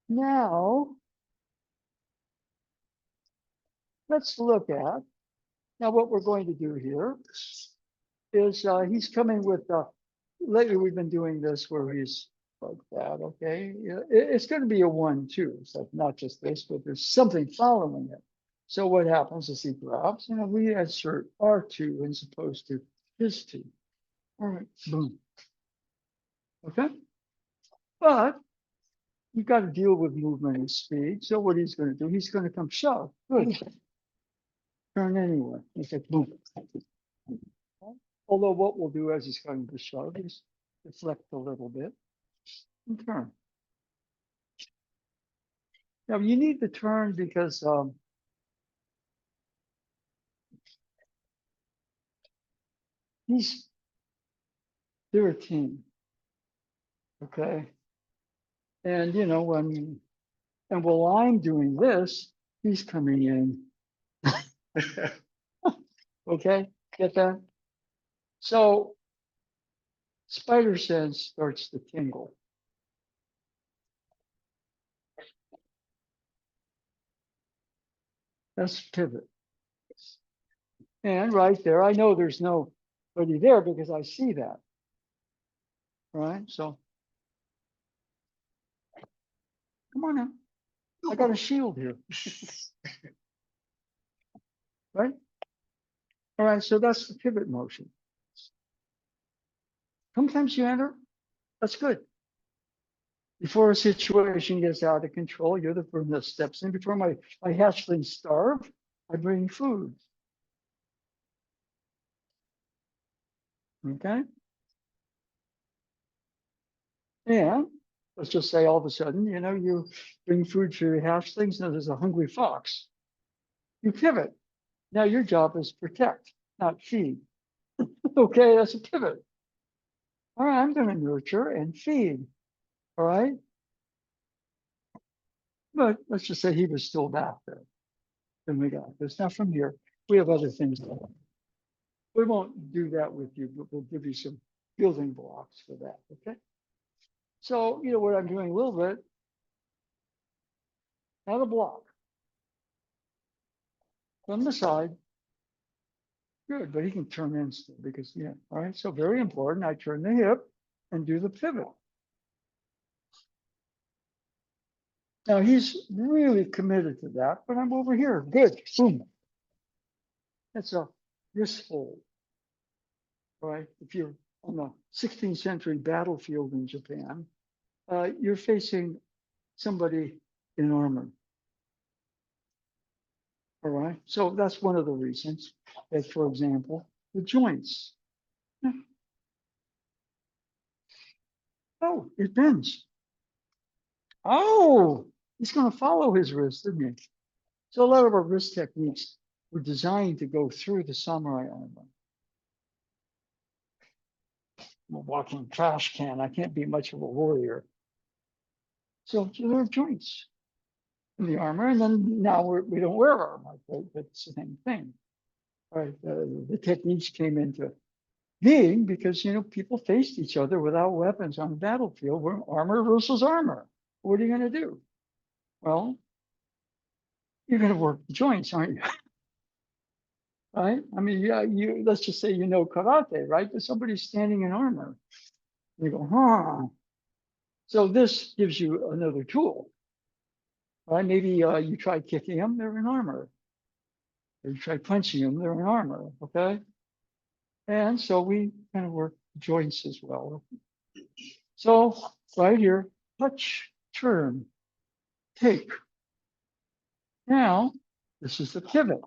Now, let's look at, now what we're going to do here is he's coming with, lately we've been doing this where he's like that, okay? Yeah, it's going to be a 1-2, so not just this, but there's something following it. So what happens is he grabs, we insert our 2 as opposed to his 2. All right, boom. Okay? But you've got to deal with movement and speed. So what he's going to do, he's going to come shove. Good. Turn anyway. It's like boom. Although what we'll do as he's going to shove is deflect a little bit and turn. Now you need to turn because they're a team. Okay. And and while I'm doing this, he's coming in. Okay, get that? So spider sense starts to tingle. That's pivot. And right there, I know there's nobody there because I see that. Right? So come on now. I got a shield here. Right? All right, so that's the pivot motion. Sometimes you enter, that's good. Before a situation gets out of control, you're the person that steps in. Before my hatchlings starve, I bring food. Okay? And let's just say all of a sudden, you bring food for your hatchlings, and there's a hungry fox. You pivot. Now your job is protect, not feed. Okay, that's a pivot. All right, I'm going to nurture and feed. All right. But let's just say he was still back there. Then we got this. Now from here, we have other things. We won't do that with you, but we'll give you some building blocks for that. Okay. So, what I'm doing a little bit, not a block. From the side. Good, but he can turn in still because, yeah. All right. So very important. I turn the hip and do the pivot. Now he's really committed to that, but I'm over here. Good. Boom. That's a wrist hold. All right. If you're on the 16th century battlefield in Japan, you're facing somebody in armor. All right. So that's one of the reasons that, for example, the joints. Oh, it bends. Oh, he's going to follow his wrist, isn't he? So a lot of our wrist techniques were designed to go through the samurai armor. I'm a walking trash can. I can't be much of a warrior. So there are joints in the armor, and then now we don't wear armor, but it's the same thing. All right, the techniques came into being because people faced each other without weapons on the battlefield. We're armor versus armor. What are you going to do? Well, you're going to work the joints, aren't you? Right? I mean, yeah, let's just say karate, right? But somebody's standing in armor. You go, huh? So this gives you another tool, right? Maybe you try kicking them, they're in armor. Or you try punching them, they're in armor, okay? And so we kind of work joints as well. So right here, touch, turn, take. Now, this is the pivot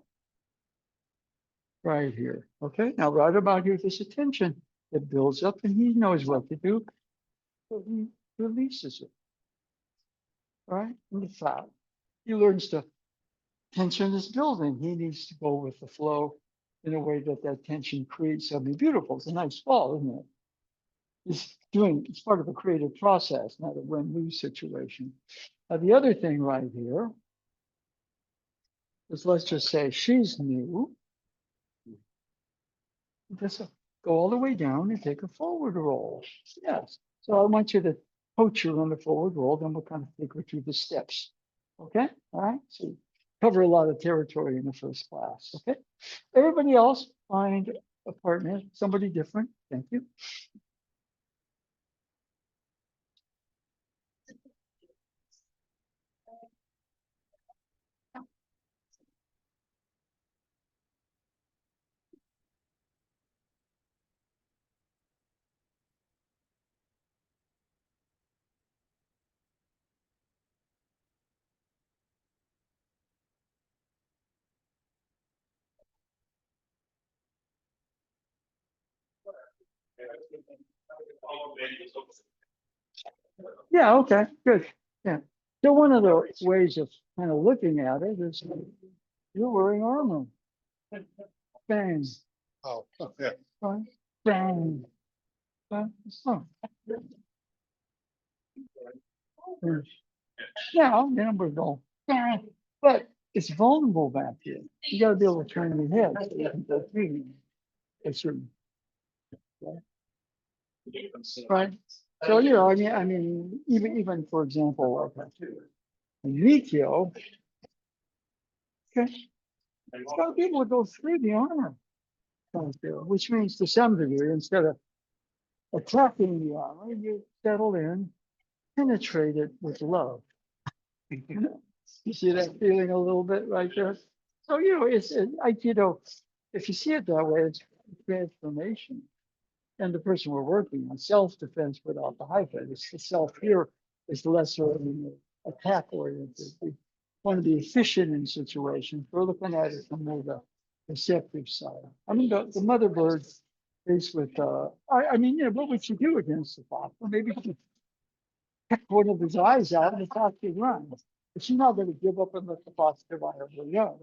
right here, okay? Now, right about here, this attention, it builds up and he knows what to do. So he releases it, right? In the flat. He learns to tension is building. He needs to go with the flow in a way that that tension creates something beautiful. It's a nice fall, isn't it? It's part of a creative process, not a win-lose situation. The other thing right here is, let's just say she's new. Just go all the way down and take a forward roll. Yes. So I want you to coach her on the forward roll, then we'll kind of take her through the steps. Okay? All right. So cover a lot of territory in the first class. Okay. Everybody else find a partner, somebody different. Thank you. Yeah, okay, good. Yeah. So one of the ways of kind of looking at it is you're wearing armor. Bang. Oh, yeah. Right? Bang. Bang. Oh. Yeah, we're going. Bang. But it's vulnerable back here. You gotta be able to turn your head. So you can go through. It's right. So I mean, even for example, like Ezekiel, okay, it's got to be able to go through the armor, which means to some degree, instead of attacking the armor, you settle in, penetrate it with love. You see that feeling a little bit right there? So, it's Aikido. If you see it that way, it's transformation. And the person we're working on, self-defense without the hyphen. It's the self here is lesser attack oriented. We want to be efficient in situations. We're looking at it from more the receptive side. I mean, the mother bird is with, what would you do against the fox? Well, maybe you pick one of his eyes out and the fox would run. But she's not going to give up and let the fox devour her young.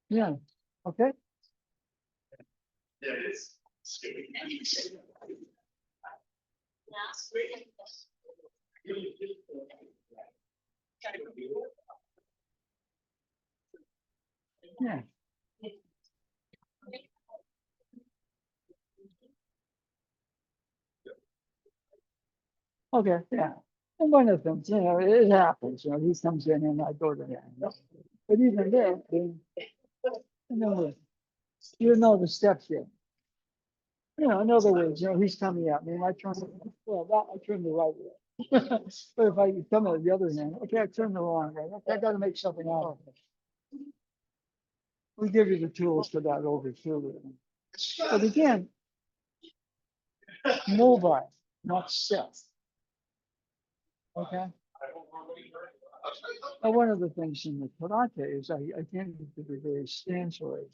Yeah. Okay. Yeah, it is. Yeah. Okay, yeah. And one of them, it happens, he comes in and I go to him. But even then, you know the steps yet. In other words, he's coming at me and I turn, I turn the right way. But if I come at the other hand, okay, I turn the wrong way. Okay, I gotta make something out of it. We give you the tools for that over too. But again, mobile, not set. Okay. Now, one of the things in the karate is I tend to be very stance oriented.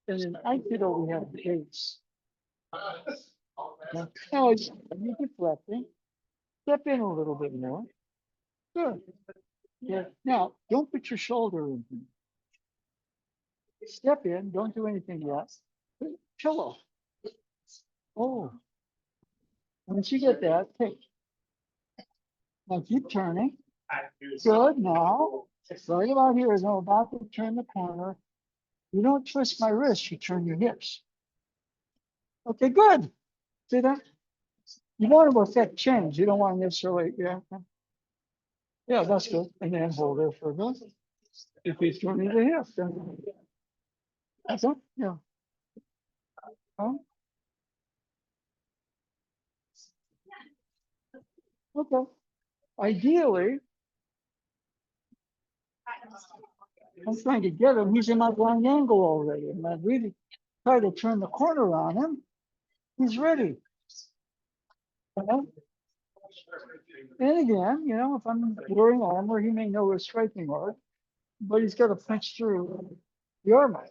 And in Aikido we have gates. Okay. Now you deflecting, step in a little bit more. Good. Yeah. Now don't put your shoulder in. Step in, don't do anything yet. Pillow. Oh. Once you get that, take. Now keep turning. Good. Now, right about here, as I'm about to turn the corner, you don't twist my wrist, you turn your hips. Okay, good. See that? You want to affect change. You don't want to necessarily, yeah, that's good. And then hold there for a minute. If he's turning the hips, then that's it. Yeah. Okay. Ideally, I'm trying to get him. He's in my blind angle already. And I really try to turn the corner on him. He's ready. And again, if I'm wearing armor, he may know his striking art, but he's got to punch through the armor.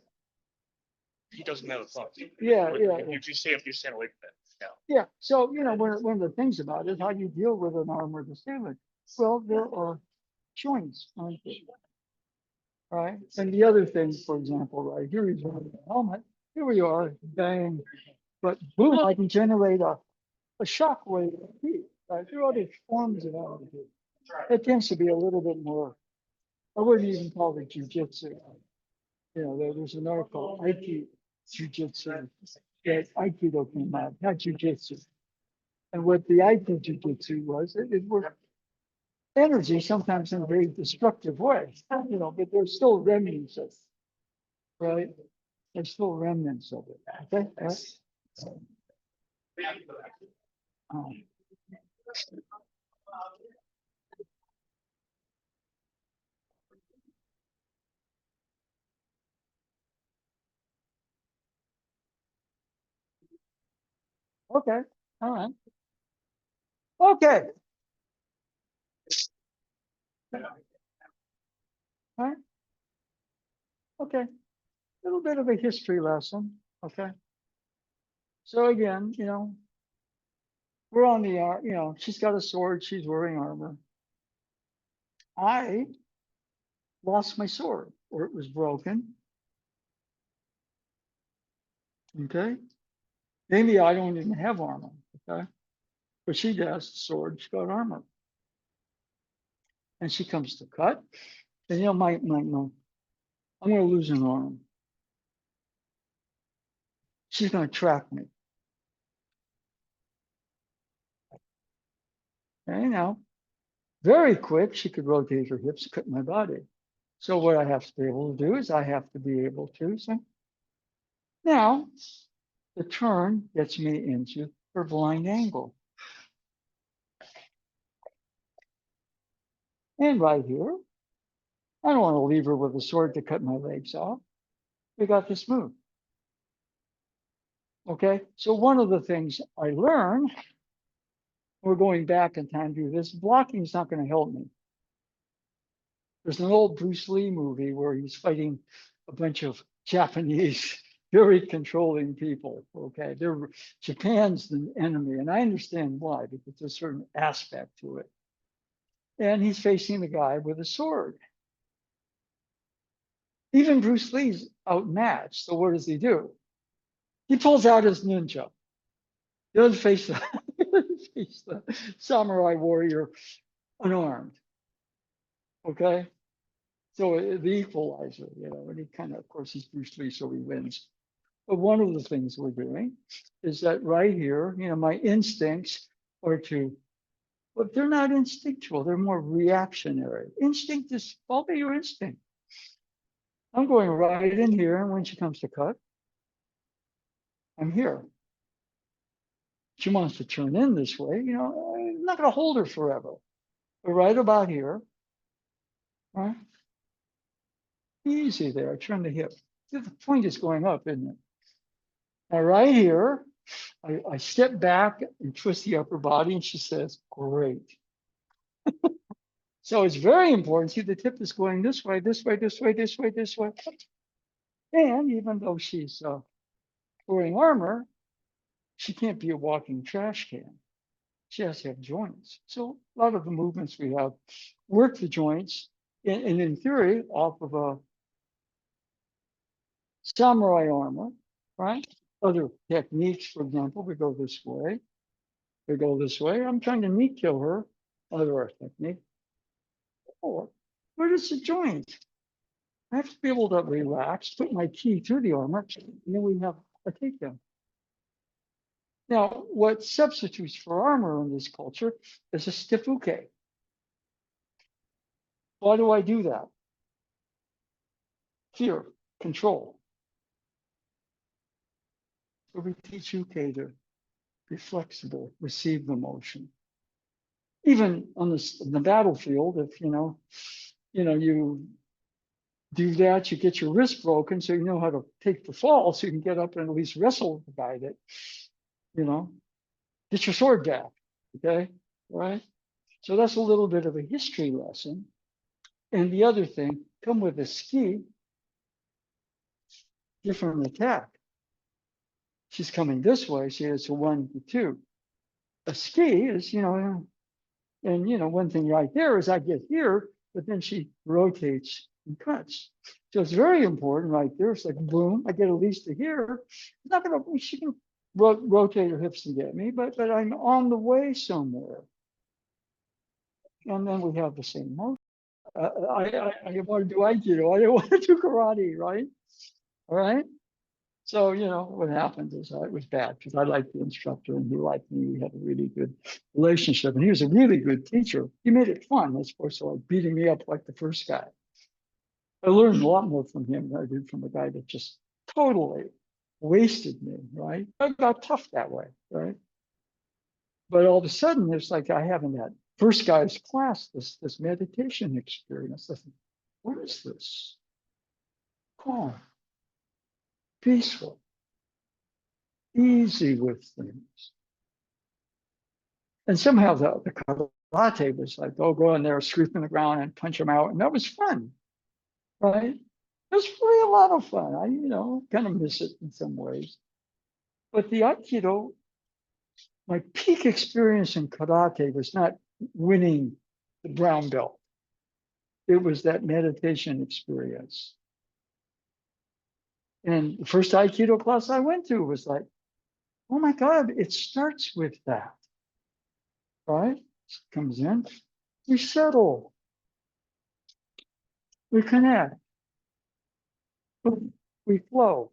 He doesn't know it's not. Yeah. If you stand away from it. Yeah. So, one of the things about it, how you deal with an armored assailant. Well, there are joints, aren't they? Right? And the other thing, for example, right here, he's wearing a helmet. Here we are, bang. But boom, I can generate a shock wave of heat. Right? There are other forms of altitude. It tends to be a little bit more, I wouldn't even call it jujitsu. You know, there's an article called Aikido jujitsu that Aikido came out, not jujitsu. And what the Aikido jujitsu was, it worked energy sometimes in a very destructive way, you know, but there's still remnants of it, right? There's still remnants of it. Okay. Um, okay. All right. Okay. All right. Okay. A little bit of a history lesson. Okay. So again, you know, we're on the, you know, she's got a sword. She's wearing armor. I lost my sword or it was broken. Okay. Maybe I don't even have armor. Okay. But she has a sword. She's got armor. And she comes to cut. And you know, I'm going to lose an arm. She's going to track me. Okay. Now, very quick, she could rotate her hips, cut my body. So what I have to be able to do is I have to be able to. So now the turn gets me into her blind angle. And right here, I don't want to leave her with a sword to cut my legs off. We got this move. Okay, so one of the things I learned, we're going back in time to do this, blocking is not going to help me. There's an old Bruce Lee movie where he's fighting a bunch of Japanese, very controlling people. Okay, they're Japan's the enemy, and I understand why, because there's a certain aspect to it. And he's facing the guy with a sword. Even Bruce Lee's outmatched. So what does he do? He pulls out his ninja. He doesn't face the, he doesn't face the samurai warrior unarmed. Okay. So the equalizer, you know, and he kind of course, he's Bruce Lee, so he wins. But one of the things we're doing is that right here, you know, my instincts are to, but they're not instinctual, they're more reactionary. Instinct is follow your instinct. I'm going right in here, and when she comes to cut, I'm here. She wants to turn in this way, you know, I'm not going to hold her forever. But right about here, right? Easy there, turn the hip. The point is going up, isn't it? Now, right here, I step back and twist the upper body, and she says, great. So it's very important. See, the tip is going this way, this way, this way, this way, this way. And even though she's wearing armor, she can't be a walking trash can. She has to have joints. So a lot of the movements we have work the joints, and in theory, off of a samurai armor, right? Other techniques, for example, we go this way. We go this way. I'm trying to knee kill her. Other technique. Or where is the joint? I have to be able to relax, put my key through the armor, and then we have a takedown. Now, what substitutes for armor in this culture is a stiff uke. Why do I do that? Fear, control. So we teach uke to be flexible, receive the motion. Even on the battlefield, if you do that, you get your wrist broken, so you know how to take the fall, so you can get up and at least wrestle the guy that, get your sword back. Okay, right? So that's a little bit of a history lesson. And the other thing, come with a ski, different attack. She's coming this way, so it's a 1 to 2. A ski is, and one thing right there is I get here but then she rotates and cuts. So it's very important right there. It's like, boom, I get at least to here. It's not gonna, she can rotate her hips to get me, but I'm on the way somewhere. And then we have the same motion. I want to do Aikido. I don't want to do karate, right? All right. So, what happened is it was bad because I liked the instructor and he liked me. We had a really good relationship and he was a really good teacher. He made it fun as opposed to like beating me up like the first guy. I learned a lot more from him than I did from a guy that just totally wasted me, right? I got tough that way, right? But all of a sudden, it's like I have in that first guy's class, this meditation experience. I think, what is this? Calm, peaceful, easy with things. And somehow the karate was like, oh, go in there, sweep in the ground and punch them out. And that was fun, right? It was really a lot of fun. I, kind of miss it in some ways. But the Aikido, my peak experience in karate was not winning the brown belt. It was that meditation experience. And the first Aikido class I went to was like, oh my God, it starts with that, right? Comes in, we settle, we connect, we flow.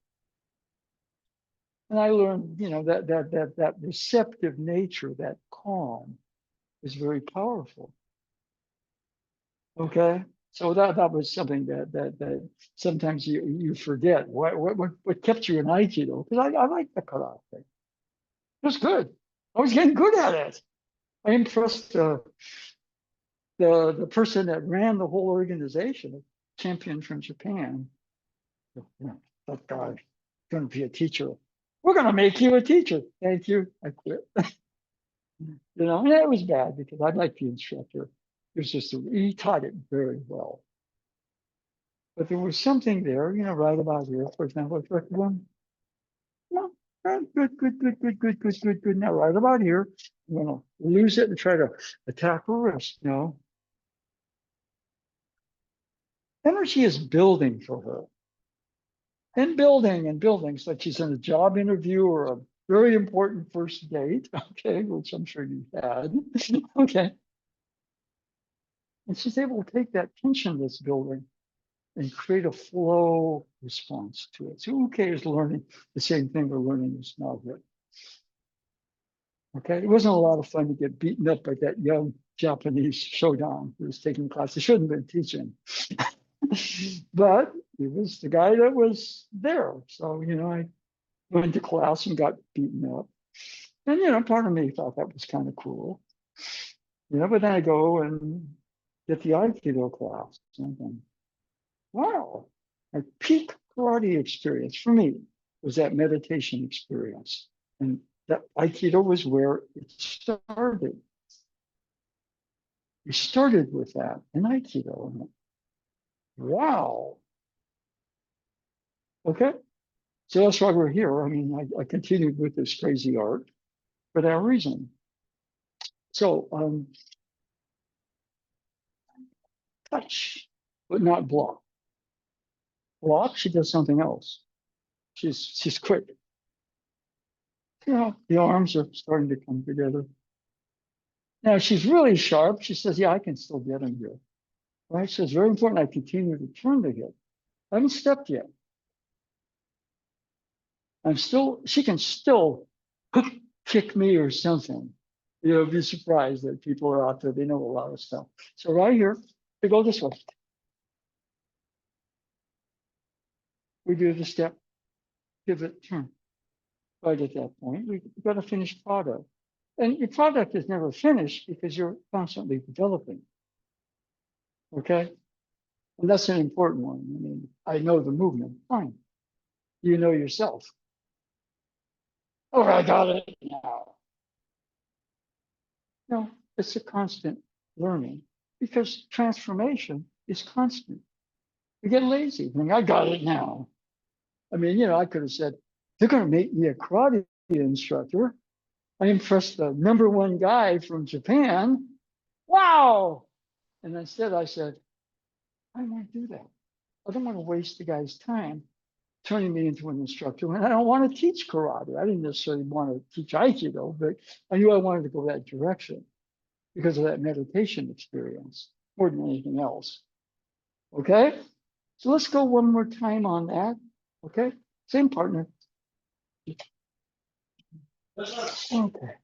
And I learned, that receptive nature, that calm is very powerful. Okay. So that was something that sometimes you forget. What kept you in Aikido? Because I liked the karate. It was good. I was getting good at it. I impressed the person that ran the whole organization, a champion from Japan. That guy going to be a teacher. We're going to make you a teacher. Thank you. I quit. And it was bad because I liked the instructor. It was just, he taught it very well. But there was something there, right about here, for example, it's like one, no, good. Now, right about here, I'm going to lose it and try to attack her wrist. No. Energy is building for her. And building. So she's in a job interview or a very important first date, okay, which I'm sure you had, okay. And she's able to take that tension that's building and create a flow response to it. So okay is learning the same thing we're learning is now here. Okay, it wasn't a lot of fun to get beaten up by that young Japanese shodan who was taking class. He shouldn't have been teaching. But he was the guy that was there. So, I went to class and got beaten up. And, part of me thought that was kind of cool. But then I go and get the Aikido class. And then, wow, my peak karate experience for me was that meditation experience. And that Aikido was where it started. We started with that in Aikido. Wow. Okay. So that's why we're here. I mean, I continued with this crazy art for that reason. So touch, but not block. Block, she does something else. She's quick. The arms are starting to come together. Now she's really sharp. She says, yeah, I can still get him here. Right? So it's very important I continue to turn the hip. I haven't stepped yet. She can still kick me or something. Be surprised that people are out there, they know a lot of stuff. So right here, we go this way. We do the step, pivot, turn. Right at that point, we've got a finished product. And your product is never finished because you're constantly developing. Okay? And that's an important one. I mean, I know the movement, fine. You know yourself. Oh, I got it now. No, it's a constant learning because transformation is constant. We get lazy. I mean, I got it now. I mean, I could have said, they're going to make me a karate instructor. I impressed the #1 guy from Japan. Wow. And instead I said, I won't do that. I don't want to waste the guy's time turning me into an instructor. And I don't want to teach karate. I didn't necessarily want to teach Aikido, but I knew I wanted to go that direction because of that meditation experience more than anything else. Okay? So let's go one more time on that. Okay? Same partner. Okay.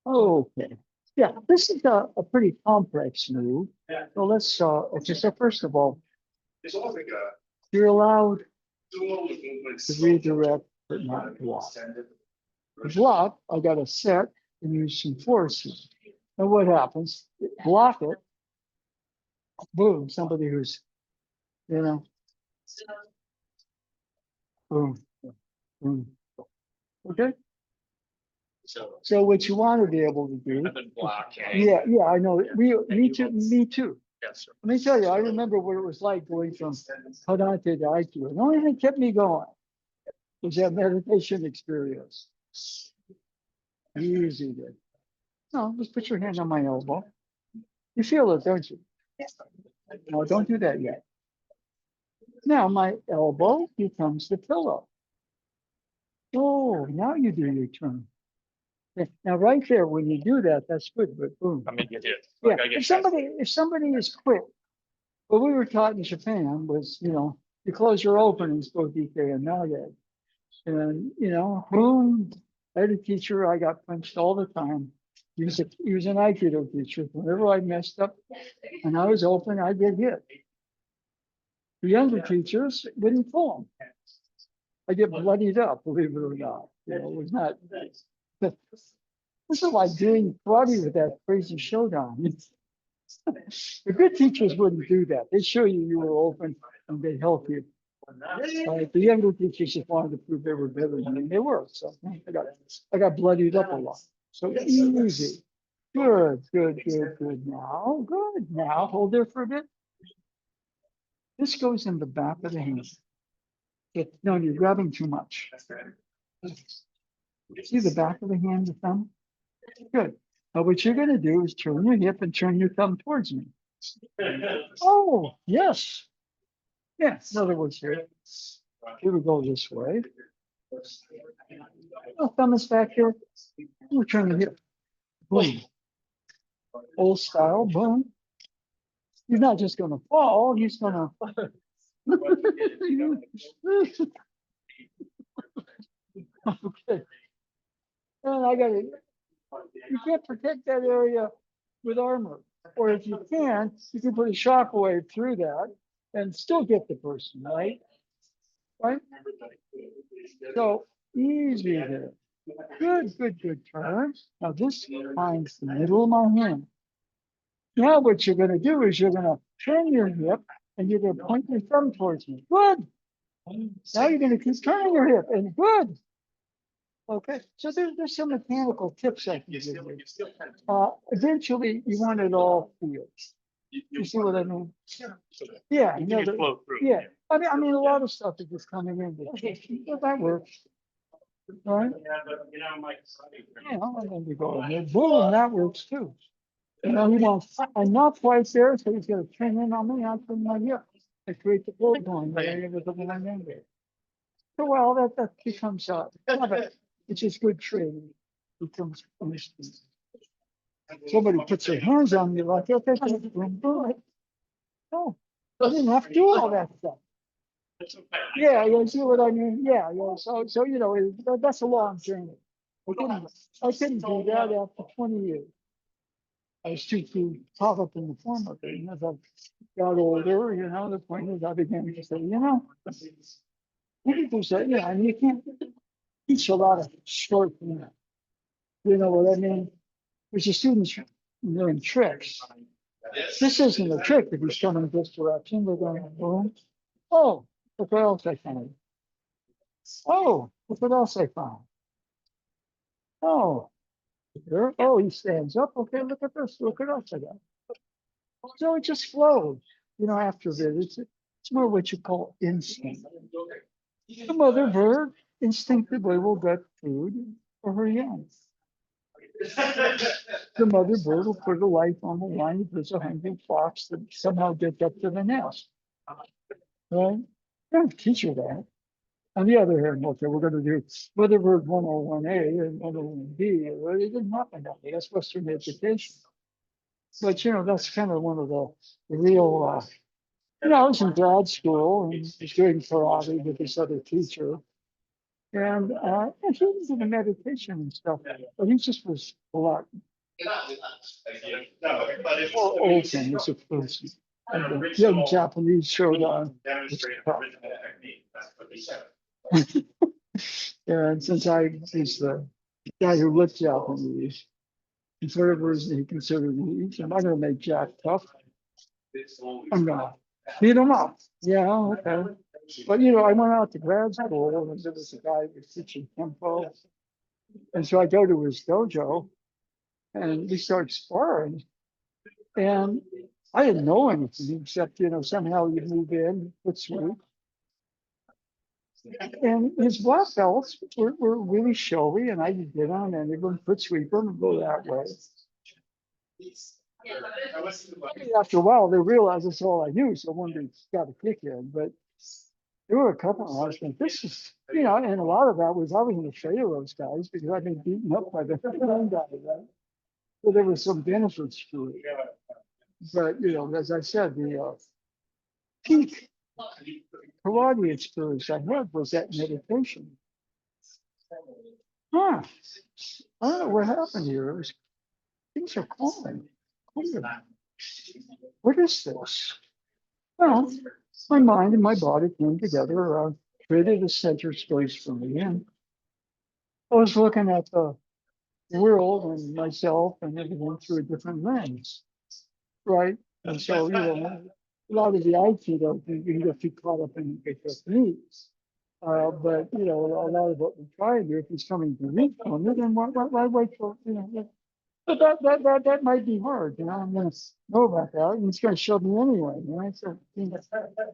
Okay. Yeah, this is a pretty complex move. So let's, okay, so first of all, It's almost like a you're allowed dual with movements. to redirect, but not block. To block, I got to set and use some forces. And what happens? Block it, boom, somebody who's, you know, boom, boom. Okay? So So what you want to be able to do, I've been blocking. yeah, I know, me too. Yes, sir. Let me tell you, I remember what it was like going from Karate to Aikido. The only thing that kept me going was that meditation experience. Easy, good. No, just put your hand on my elbow. You feel it, don't you? No, don't do that yet. Now my elbow becomes the pillow. Oh, now you do your turn. Okay, now right there, when you do that, that's good, but boom. I mean, you did. Yeah, Like, I get if somebody is quick, what we were taught in Japan was, you close your openings, go DK and nage. And, boom, I had a teacher, I got punched all the time. He was an Aikido teacher. Whenever I messed up and I was open, I get hit. The younger teachers wouldn't pull them. I get bloodied up, believe it or not. It was not. This is like doing karate with that crazy shodan. The good teachers wouldn't do that. They show you were open and they help you. The younger teachers just wanted to prove they were better than me. They were. So I got bloodied up a lot. So easy. Good. Now, good. Now, hold there for a bit. This goes in the back of the hand. No, you're grabbing too much. See the back of the hand, the thumb? Good. Now, what you're going to do is turn your hip and turn your thumb towards me. Oh, yes. Yes. In other words, here we go this way. Oh, thumb is back here. We'll turn the hip. Boom. Old style, boom. He's not just going to fall, he's going to. Okay. And I got it. You can't protect that area with armor. Or if you can put a shockwave through that and still get the person, right? Right? So easy there. Good turn. Now this finds the middle of my hand. Now what you're going to do is you're going to turn your hip and you're going to point your thumb towards me. Good. Now you're going to keep turning your hip and good. Okay, so there's some mechanical tips I can give you. Eventually, you want it all field. You see what I mean? Yeah, You can flow through. yeah. I mean, a lot of stuff is just coming in. But that works. All right. Yeah, and then we go in there. Boom, that works too. He wants, I'm not quite there, so he's gonna turn in on me, I'll turn my hip. I create the flow going, but I never put my hand there. So well, that becomes it's just good training. Becomes instant. Somebody puts their hands on me like that, boom, boom. No, I didn't have to do all that stuff. Yeah, you see what I mean? Yeah. So that's a long journey. I couldn't do that after 20 years. I was too caught up in the form of it. And as I got older, the point is I began to say, maybe there's that, I mean, you can't teach a lot of short things. You know what I mean? There's a students learn tricks. This isn't a trick if he's coming this direction. We're going boom. Oh, look what else I found. Oh, look what else I found. Oh, there. Oh, he stands up. Okay, look at this. Look what else I got. So it just flows. After that, it's more what you call instinct. The mother bird instinctively will get food for her young. The mother bird will put her life on the line if there's a hungry fox that somehow gets up to the nest. Right? You don't teach her that. On the other hand, okay, we're going to do mother bird 101A and 101B. It didn't happen that way. That's Western education. But, that's kind of one of the real, I was in grad school and was doing karate with this other teacher. And he was into meditation and stuff, but he just was a lot more open as a person. And the young Japanese showed on. And since I was the guy who looked Japanese, and for whatever reason he considered me, I'm not going to make Jack tough. I'm going to beat him up. Yeah, okay. But I went out to grad school and there was a guy who was teaching Kempo. And so I go to his dojo and we start sparring. And I didn't know anything except, somehow you move in, foot sweep. And his black belts were really showy, and I did get on any of them, foot sweep them and go that way. After a while, they realized that's all I knew, so one day got a kick in. But there were a couple of us, and this is, and a lot of that was I wasn't afraid of those guys because I've been beaten up by the young guys, right? So there was some benefits to it. But, as I said, the peak karate experience I had was that meditation. I don't know what happened here. Things are calming. What is this? Well, my mind and my body came together, created a center space for me. And I was looking at the world and myself and everything through a different lens. Right? And so, a lot of the Aikido, you can get too caught up in the techniques. But, a lot of what we're trying to do, if he's coming to read from it, then why wait for, but that might be hard, I'm going to know about that. And it's going to show me anyway, So,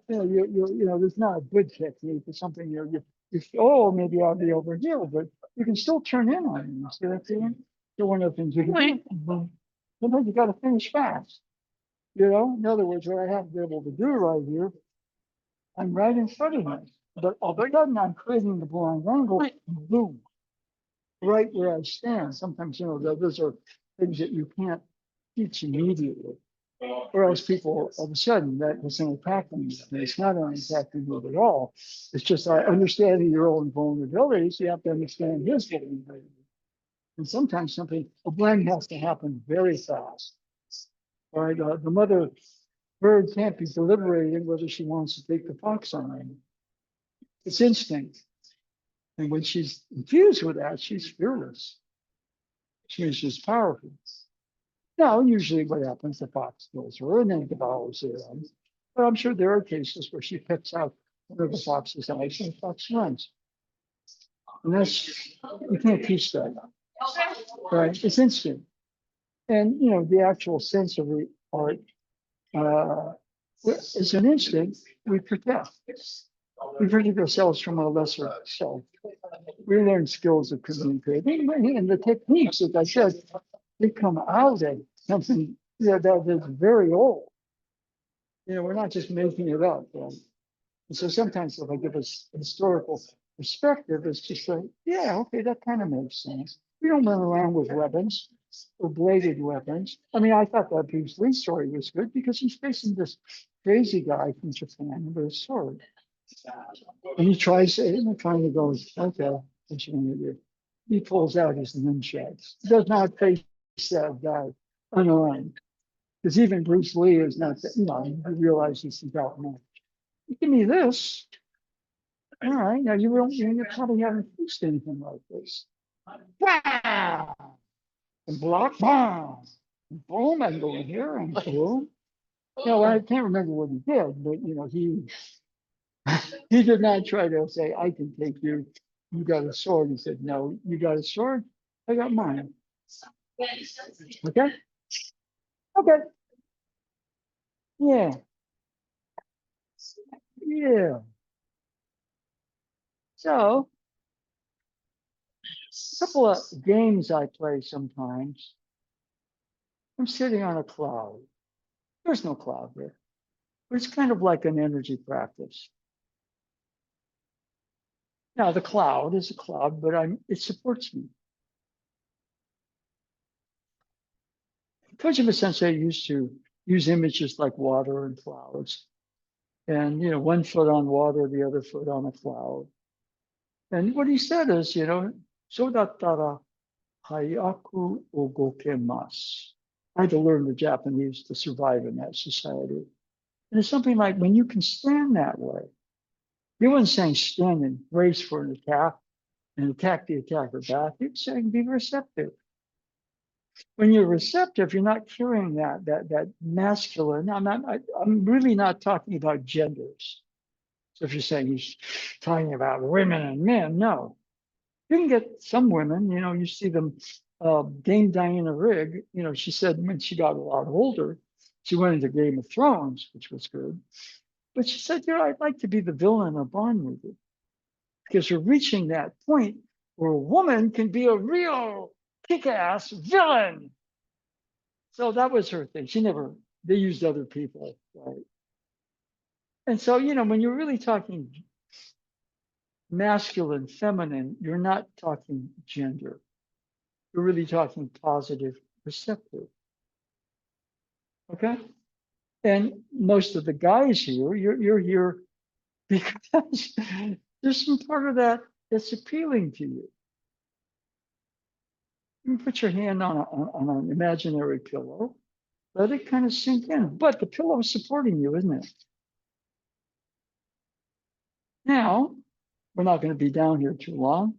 there's not a good technique. It's something you maybe I'll be over here, but you can still turn in on it. See that thing? So one of the things you can do, sometimes you got to finish fast. In other words, what I have to be able to do right here, I'm right in front of me. But all of a sudden, I'm creating the blind angle, boom, right where I stand. Sometimes, those are things that you can't teach immediately. Or else people, all of a sudden, that is an attacking you. And it's not an attacking you at all. It's just understanding your own vulnerabilities. You have to understand his vulnerability. And sometimes a blend has to happen very fast. All right, the mother bird can't be deliberating whether she wants to take the fox on her. It's instinct. And when she's infused with that, she's fearless. She's powerful. Now, usually what happens, the fox kills her and then devours her. But I'm sure there are cases where she picks out one of the fox's eyes and the fox runs. And you can't teach that. Right? It's instinct. And, the actual sense of the art is an instinct we protect. We protect ourselves from a lesser self. We learn skills of communicating. And the techniques, as I said, they come out of something that is very old. We're not just making it up. And so sometimes if I give us historical perspective, it's just like, yeah, okay, that kind of makes sense. We don't run around with weapons or bladed weapons. I mean, I thought that Bruce Lee story was good because he's facing this crazy guy from Japan with a sword. And he tries it and finally goes, okay, what you want to do? He pulls out his nunchucks. He does not face that guy. unaligned. Because even Bruce Lee is not, he realizes he's outmatched. Give me this. All right, now you probably haven't faced anything like this. Bam! And block, bam! And boom, and go in here, and boom. I can't remember what he did, but he did not try to say, I can take you. You got a sword. He said, no, you got a sword. I got mine. Okay. Okay. Yeah. Yeah. So, a couple of games I play sometimes. I'm sitting on a cloud. There's no cloud there, but it's kind of like an energy practice. Now, the cloud is a cloud, but it supports me. Kojima Sensei used to use images like water and clouds. And, one foot on water, the other foot on a cloud. And what he said is, sodattara hayaku ogokemasu. I had to learn the Japanese to survive in that society. And it's something like when you can stand that way, he wasn't saying stand and brace for an attack and attack the attacker back. He was saying be receptive. When you're receptive, you're not carrying that masculine. I'm really not talking about genders. So if you're saying he's talking about women and men, no. You can get some women, you see them. Dame Diana Rigg, she said when she got a lot older, she went into Game of Thrones, which was good. But she said, I'd like to be the villain of a Bond movie. Because we're reaching that point where a woman can be a real kick-ass villain. So that was her thing. They used other people, right? And so, when you're really talking masculine, feminine, you're not talking gender. You're really talking positive, receptive. Okay? And most of the guys here, you're here because there's some part of that that's appealing to you. You can put your hand on an imaginary pillow, let it kind of sink in. But the pillow is supporting you, isn't it? Now, we're not going to be down here too long.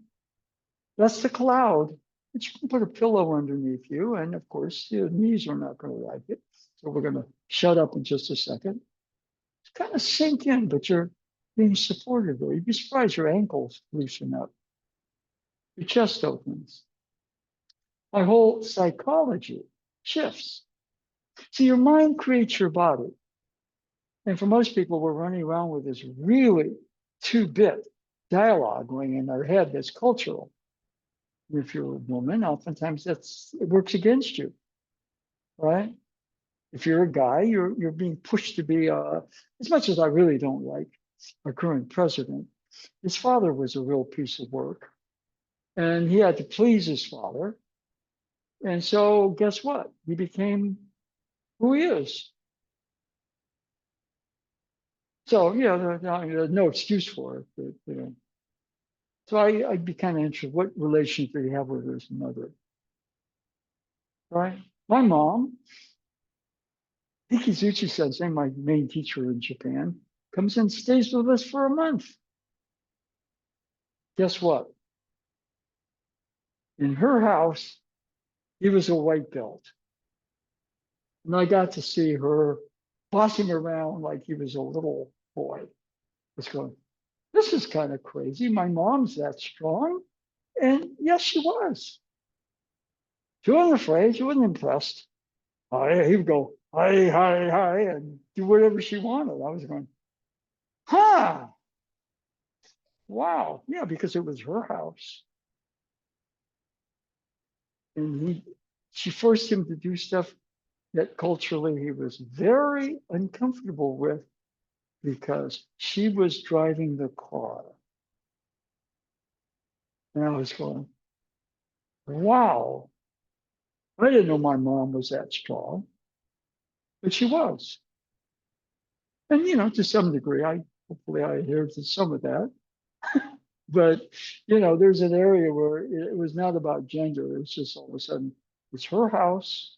That's the cloud. But you can put a pillow underneath you. And of course, your knees are not going to like it. So we're going to shut up in just a second. It's kind of sink in, but you're being supported there. You'd be surprised your ankles loosen up. Your chest opens. My whole psychology shifts. So your mind creates your body. And for most people, we're running around with this really 2-bit dialogue going in our head that's cultural. If you're a woman, oftentimes it works against you, right? If you're a guy, you're being pushed to be, as much as I really don't like our current president, his father was a real piece of work. And he had to please his father. And so guess what? He became who he is. So, there's no excuse for it. But, so I'd be kind of interested, what relationship do you have with his mother? Right? My mom, Ikizuchi Sensei, my main teacher in Japan, comes and stays with us for a month. Guess what? In her house, he was a white belt. And I got to see her bossing around like he was a little boy. I was going, this is kind of crazy. My mom's that strong. And yes, she was. She wasn't afraid. She wasn't impressed. He would go, hi, hi, hi, and do whatever she wanted. I was going, huh, wow. Yeah, because it was her house. And she forced him to do stuff that culturally he was very uncomfortable with because she was driving the car. And I was going, wow, I didn't know my mom was that strong, but she was. And, to some degree, hopefully I inherited some of that. But, there's an area where it was not about gender. It's just all of a sudden, it's her house.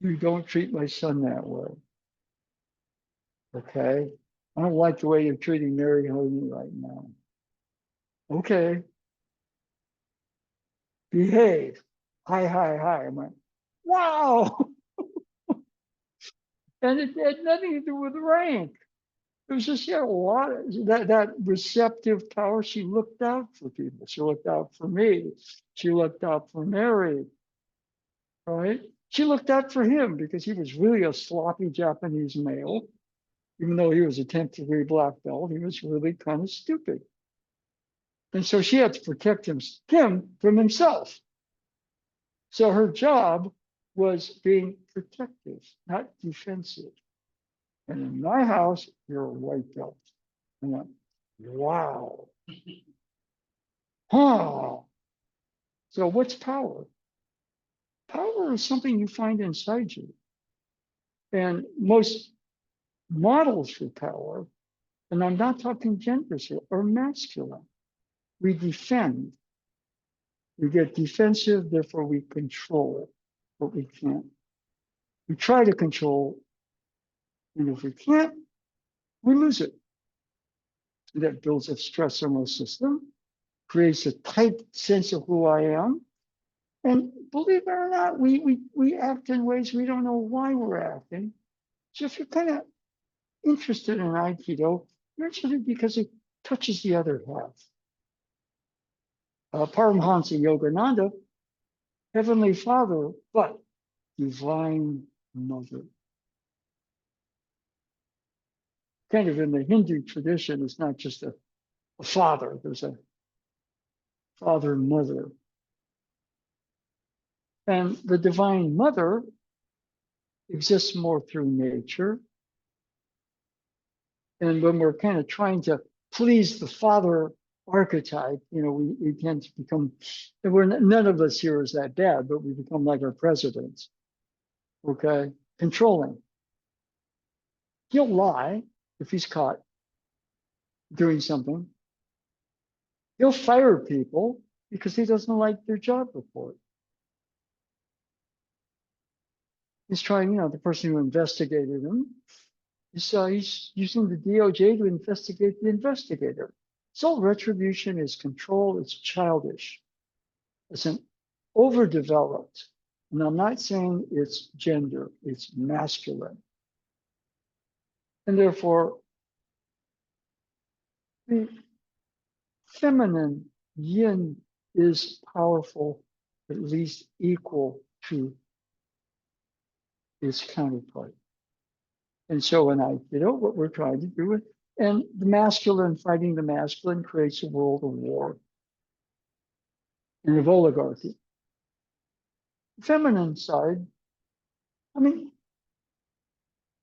You don't treat my son that way. Okay? I don't like the way you're treating Mary Honey right now. Okay. Behave. Hi, hi, hi. I'm like, wow. And it had nothing to do with rank. It was just, a lot of that receptive power. She looked out for people. She looked out for me. She looked out for Mary. Right? She looked out for him because he was really a sloppy Japanese male. Even though he was a 10th degree black belt, he was really kind of stupid. And so she had to protect him from himself. So her job was being protective, not defensive. And in my house, you're a white belt. And I went, wow. Huh. So what's power? Power is something you find inside you. And most models for power, and I'm not talking genders here, are masculine. We defend. We get defensive, therefore we control what we can't. We try to control, and if we can't, we lose it. That builds a stress in our system, creates a tight sense of who I am. And believe it or not, we act in ways we don't know why we're acting. So if you're kind of interested in Aikido, you're interested because it touches the other half. Paramhansa Yogananda, Heavenly Father, but Divine Mother. Kind of in the Hindu tradition, it's not just a father, there's a father and mother. And the Divine Mother exists more through nature. And when we're kind of trying to please the father archetype, we tend to become, none of us here is that bad, but we become like our presidents, okay? Controlling. He'll lie if he's caught doing something. He'll fire people because he doesn't like their job report. He's trying, the person who investigated him, he's using the DOJ to investigate the investigator. So retribution is control, it's childish. It's an overdeveloped, and I'm not saying it's gender, it's masculine. And therefore, the feminine yin is powerful, at least equal to its counterpart. And so in Aikido, what we're trying to do, and the masculine fighting the masculine creates a world of war and of oligarchy. The feminine side, the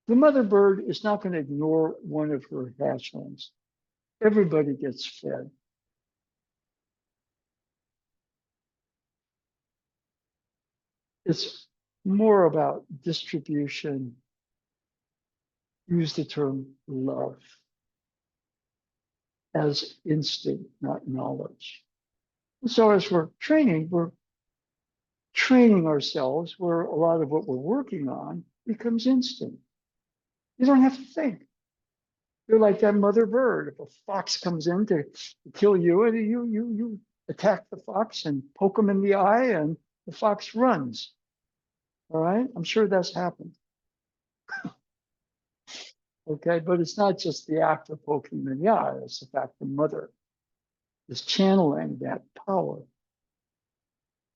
mother bird is not going to ignore one of her hatchlings. Everybody gets fed. It's more about distribution. Use the term love as instinct, not knowledge. And so as we're training ourselves where a lot of what we're working on becomes instinct. You don't have to think. You're like that mother bird. If a fox comes in to kill you, you attack the fox and poke him in the eye, and the fox runs. All right? I'm sure that's happened. Okay, but it's not just the act of poking in the eye, it's the fact the mother is channeling that power.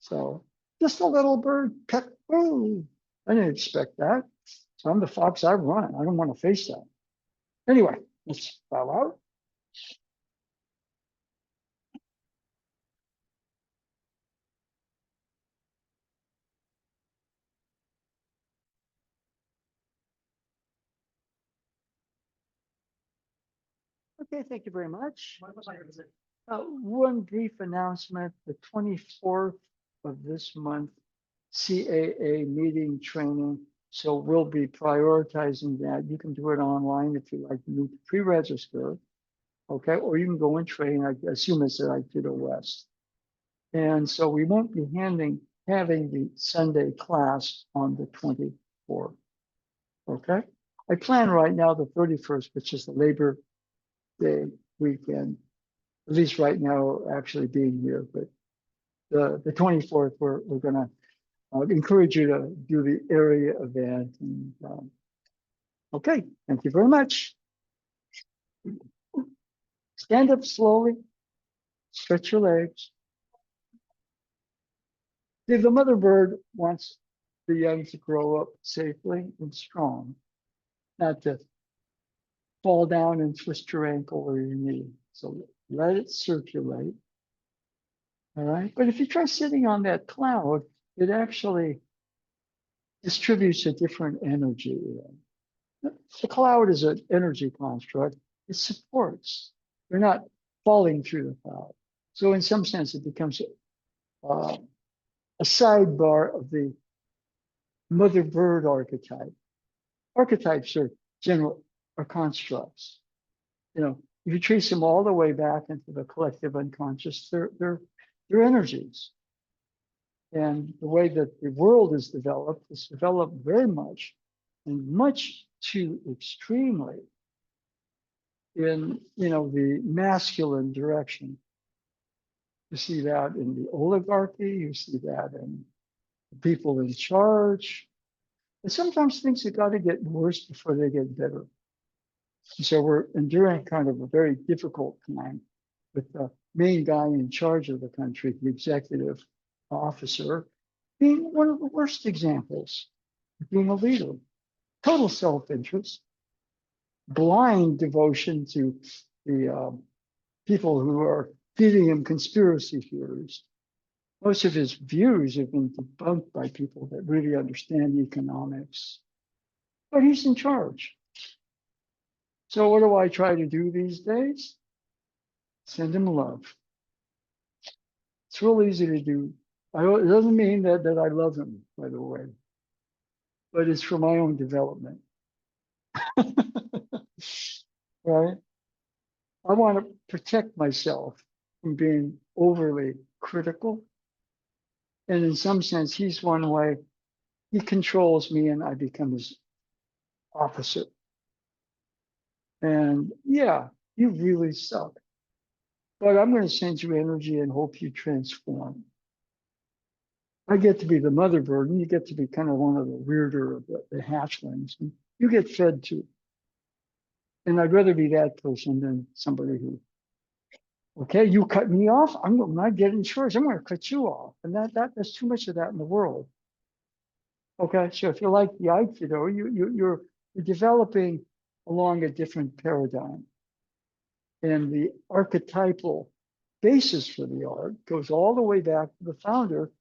So just a little bird peck. Oh, I didn't expect that. So I'm the fox, I run. I don't want to face that. Anyway, let's bow out. Okay, thank you very much. One brief announcement, the 24th of this month, CAA meeting training. So we'll be prioritizing that. You can do it online if you like to pre-register, okay? Or you can go and train, I assume it's at Aikido West. And so we won't be having the Sunday class on the 24th. for. Okay? I plan right now the 31st, which is the Labor Day weekend, at least right now, actually being here, but the 24th, we're gonna encourage you to do the area event. And, okay, thank you very much. Stand up slowly, stretch your legs. If the mother bird wants the young to grow up safely and strong, not to fall down and twist your ankle or your knee. So let it circulate. All right. But if you try sitting on that cloud, it actually distributes a different energy. The cloud is an energy construct. It supports. You're not falling through the cloud. So in some sense, it becomes a sidebar of the mother bird archetype. Archetypes are constructs. You know, if you trace them all the way back into the collective unconscious, they're energies. And the way that the world is developed very much and much too extremely in, you know, the masculine direction. You see that in the oligarchy, you see that in the people in charge. And sometimes things have got to get worse before they get better. And so we're enduring kind of a very difficult time with the main guy in charge of the country, the executive officer, being one of the worst examples of being a leader. Total self-interest, blind devotion to the people who are feeding him conspiracy theories. Most of his views have been debunked by people that really understand economics. But he's in charge. So what do I try to do these days? Send him love. It's real easy to do. It doesn't mean that I love him, by the way, but it's for my own development. Right? I want to protect myself from being overly critical. And in some sense, he's one way. He controls me and I become his opposite. And yeah, you really suck. But I'm going to send you energy and hope you transform. I get to be the mother bird, and you get to be kind of one of the weirder of the hatchlings. And you get fed too. And I'd rather be that person than somebody who, okay, you cut me off, I'm not getting insurance, I'm going to cut you off. And there's too much of that in the world. Okay, so if you like the Aikido, you're developing along a different paradigm. And the archetypal basis for the art goes all the way back to the founder,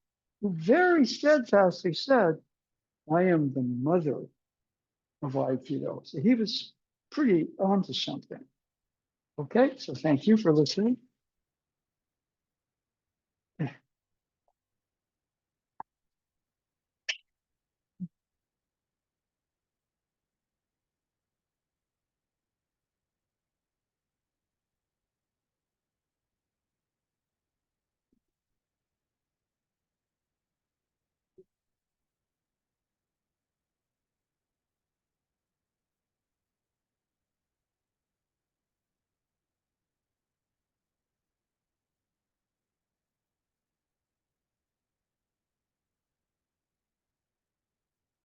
who very steadfastly said, I am the mother of Aikido. So he was pretty onto something. Okay, so thank you for listening.